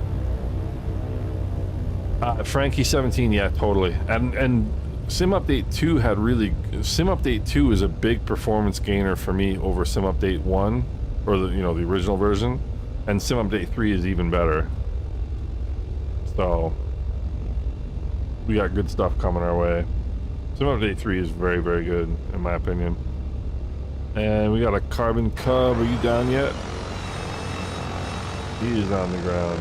[SPEAKER 1] Frankie 17, yeah, totally. And Sim Update 2 had really, Sim Update 2 is a big performance gainer for me over Sim Update 1, or the original version, and Sim Update 3 is even better. So we got good stuff coming our way. Sim Update 3 is very, very good in my opinion. And we got a Carbon Cub. Are you down yet? He is on the ground.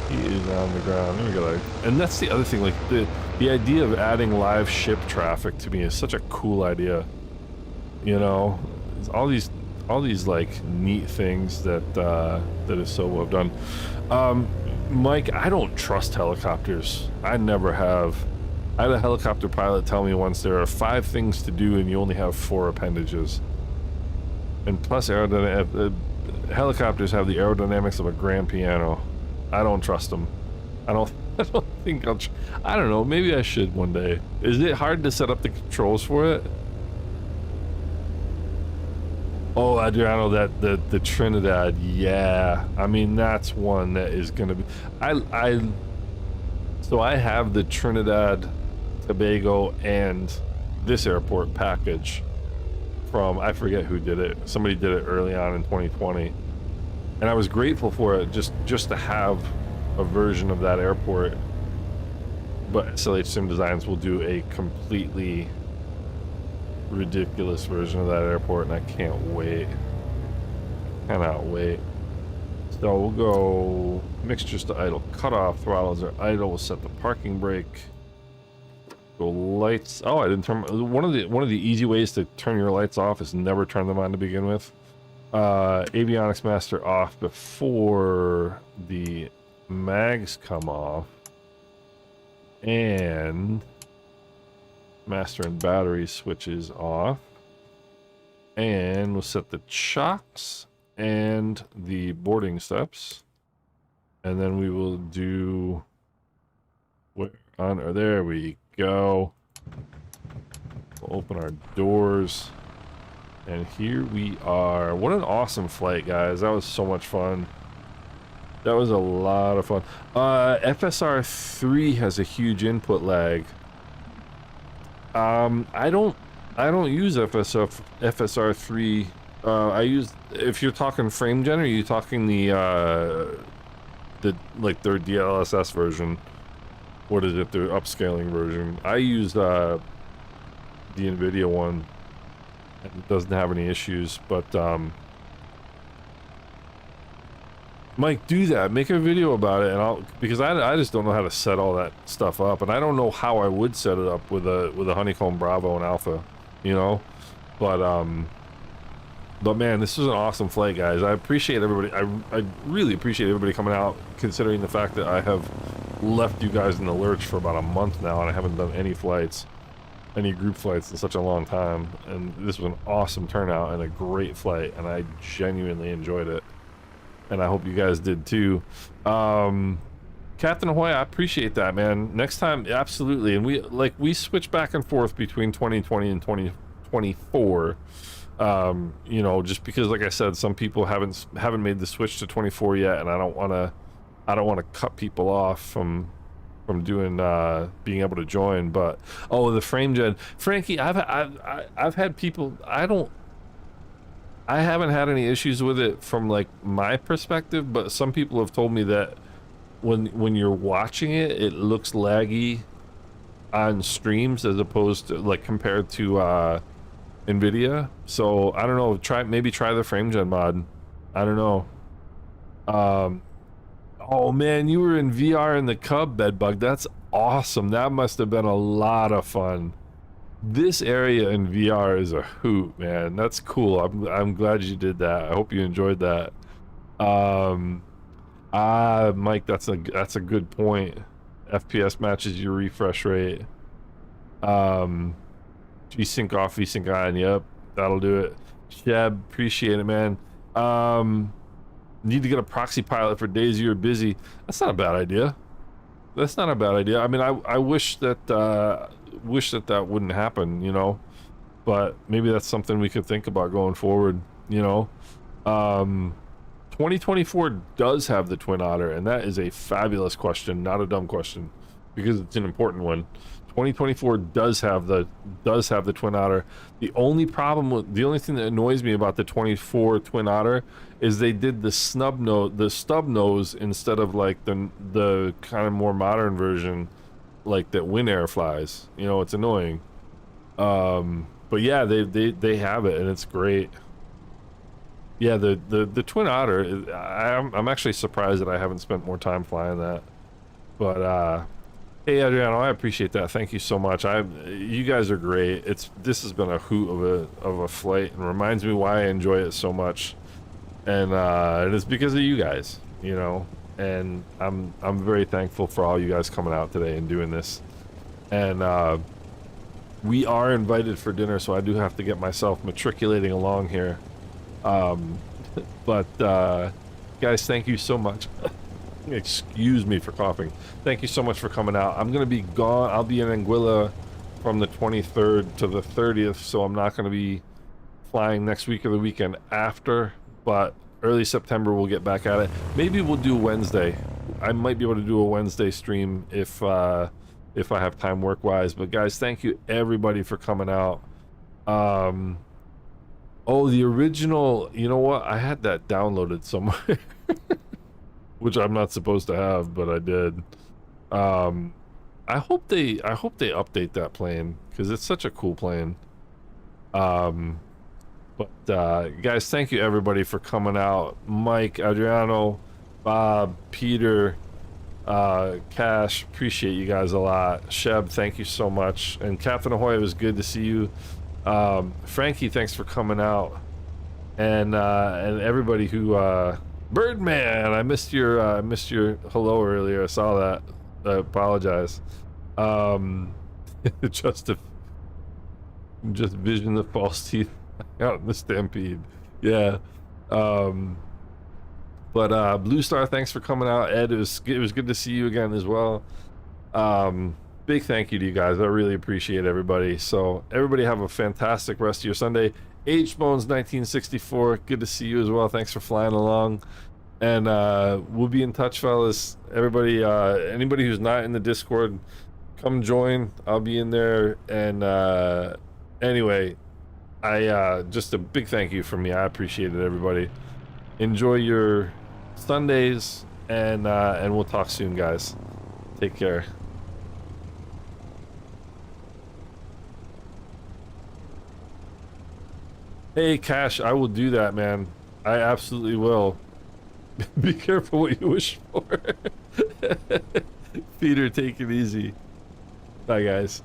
[SPEAKER 1] He is on the ground. There we go. And that's the other thing, like the idea of adding live ship traffic to me is such a cool idea. You know, it's all these like neat things that that is so well done. Mike, I don't trust helicopters. I never have. I had a helicopter pilot tell me once there are 5 things to do and you only have 4 appendages. And plus, helicopters have the aerodynamics of a grand piano. I don't trust them. I don't think I don't know, maybe I should one day. Is it hard to set up the controls for it? Oh, Adriano, the Trinidad, yeah. I mean, that's one that is gonna be. So I have the Trinidad, Tobago, and this airport package from, I forget who did it. Somebody did it early on in 2020, and I was grateful for it just to have a version of that airport. But SLH Sim Designs will do a completely ridiculous version of that airport, and I can't wait. Cannot wait. So we'll go mixtures to idle cutoff, throttles are idle, we'll set the parking brake. Go lights. Oh, I didn't turn one of the easy ways to turn your lights off is never turn them on to begin with. Avionics master off before the mags come off. And master and battery switches off. And we'll set the chocks and the boarding steps. And then we will do where on or there we go. We'll open our doors. And here we are. What an awesome flight, guys. That was so much fun. That was a lot of fun. FSR 3 has a huge input lag. I don't use FSR 3. I use, if you're talking frame gen, or are you talking the like their DLSS version? What is it? Their upscaling version. I use the NVIDIA one. It doesn't have any issues, but Mike, do that. Make a video about it, and because I just don't know how to set all that stuff up, and I don't know how I would set it up with a Honeycomb Bravo and Alpha, you know. But man, this was an awesome flight, guys. I appreciate everybody. I really appreciate everybody coming out, considering the fact that I have left you guys in the lurch for about a month now, and I haven't done any flights, any group flights in such a long time. And this was an awesome turnout and a great flight, and I genuinely enjoyed it. And I hope you guys did too. Captain Ahoy, I appreciate that, man. Next time, absolutely. And we switch back and forth between 2020 and 2024. You know, just because, like I said, some people haven't made the switch to 24 yet, and I don't want to cut people off from doing being able to join. But oh, the frame gen, Frankie, I've had people. I haven't had any issues with it from like my perspective, but some people have told me that when you're watching it, it looks laggy on streams as opposed to like compared to NVIDIA. So I don't know. Maybe try the frame gen mod. I don't know. Oh man, you were in VR in the Cub, Bedbug. That's awesome. That must have been a lot of fun. This area in VR is a hoot, man. That's cool. I'm glad you did that. I hope you enjoyed that. Mike, that's a good point. FPS matches your refresh rate. G-Sync off, V-Sync on. Yep, that'll do it. Sheb, appreciate it, man. Need to get a proxy pilot for days you're busy. That's not a bad idea. That's not a bad idea. I mean, I wish that that wouldn't happen, you know, but maybe that's something we could think about going forward, you know. 2024 does have the Twin Otter, and that is a fabulous question, not a dumb question, because it's an important one. 2024 does have the Twin Otter. The only thing that annoys me about the 24 Twin Otter is they did the stub nose instead of like the kind of more modern version, like that Win Air flies. You know, it's annoying. But yeah, they have it, and it's great. Yeah, the Twin Otter. I'm actually surprised that I haven't spent more time flying that. But hey Adriano, I appreciate that. Thank you so much. You guys are great. This has been a hoot of a flight, and reminds me why I enjoy it so much. And it's because of you guys, you know. And I'm very thankful for all you guys coming out today and doing this. And we are invited for dinner, so I do have to get myself matriculating along here. But guys, thank you so much. Excuse me for coughing. Thank you so much for coming out. I'm gonna be gone. I'll be in Anguilla from the 23rd to the 30th, so I'm not gonna be flying next week or the weekend after, but early September we'll get back at it. Maybe we'll do Wednesday. I might be able to do a Wednesday stream if I have time work-wise. But guys, thank you everybody for coming out. Oh, the original, you know what? I had that downloaded somewhere. Which I'm not supposed to have, but I did. I hope they update that plane, because it's such a cool plane. But guys, thank you everybody for coming out. Mike, Adriano, Bob, Peter, Cash, appreciate you guys a lot. Sheb, thank you so much. And Captain Ahoy, it was good to see you. Frankie, thanks for coming out. And everybody who Birdman, I missed your hello earlier. I saw that. I apologize. just vision the false teeth out in the stampede. Yeah. But Blue Star, thanks for coming out. Ed, it was good to see you again as well. Big thank you to you guys. I really appreciate everybody. So everybody have a fantastic rest of your Sunday. H Bones 1964, good to see you as well. Thanks for flying along. And we'll be in touch, fellas. Everybody, anybody who's not in the Discord, come join. I'll be in there. And anyway, I just a big thank you from me. I appreciate it, everybody. Enjoy your Sundays, and we'll talk soon, guys. Take care. Hey, Cash, I will do that, man. I absolutely will. Be careful what you wish for. Peter, take it easy. Bye, guys.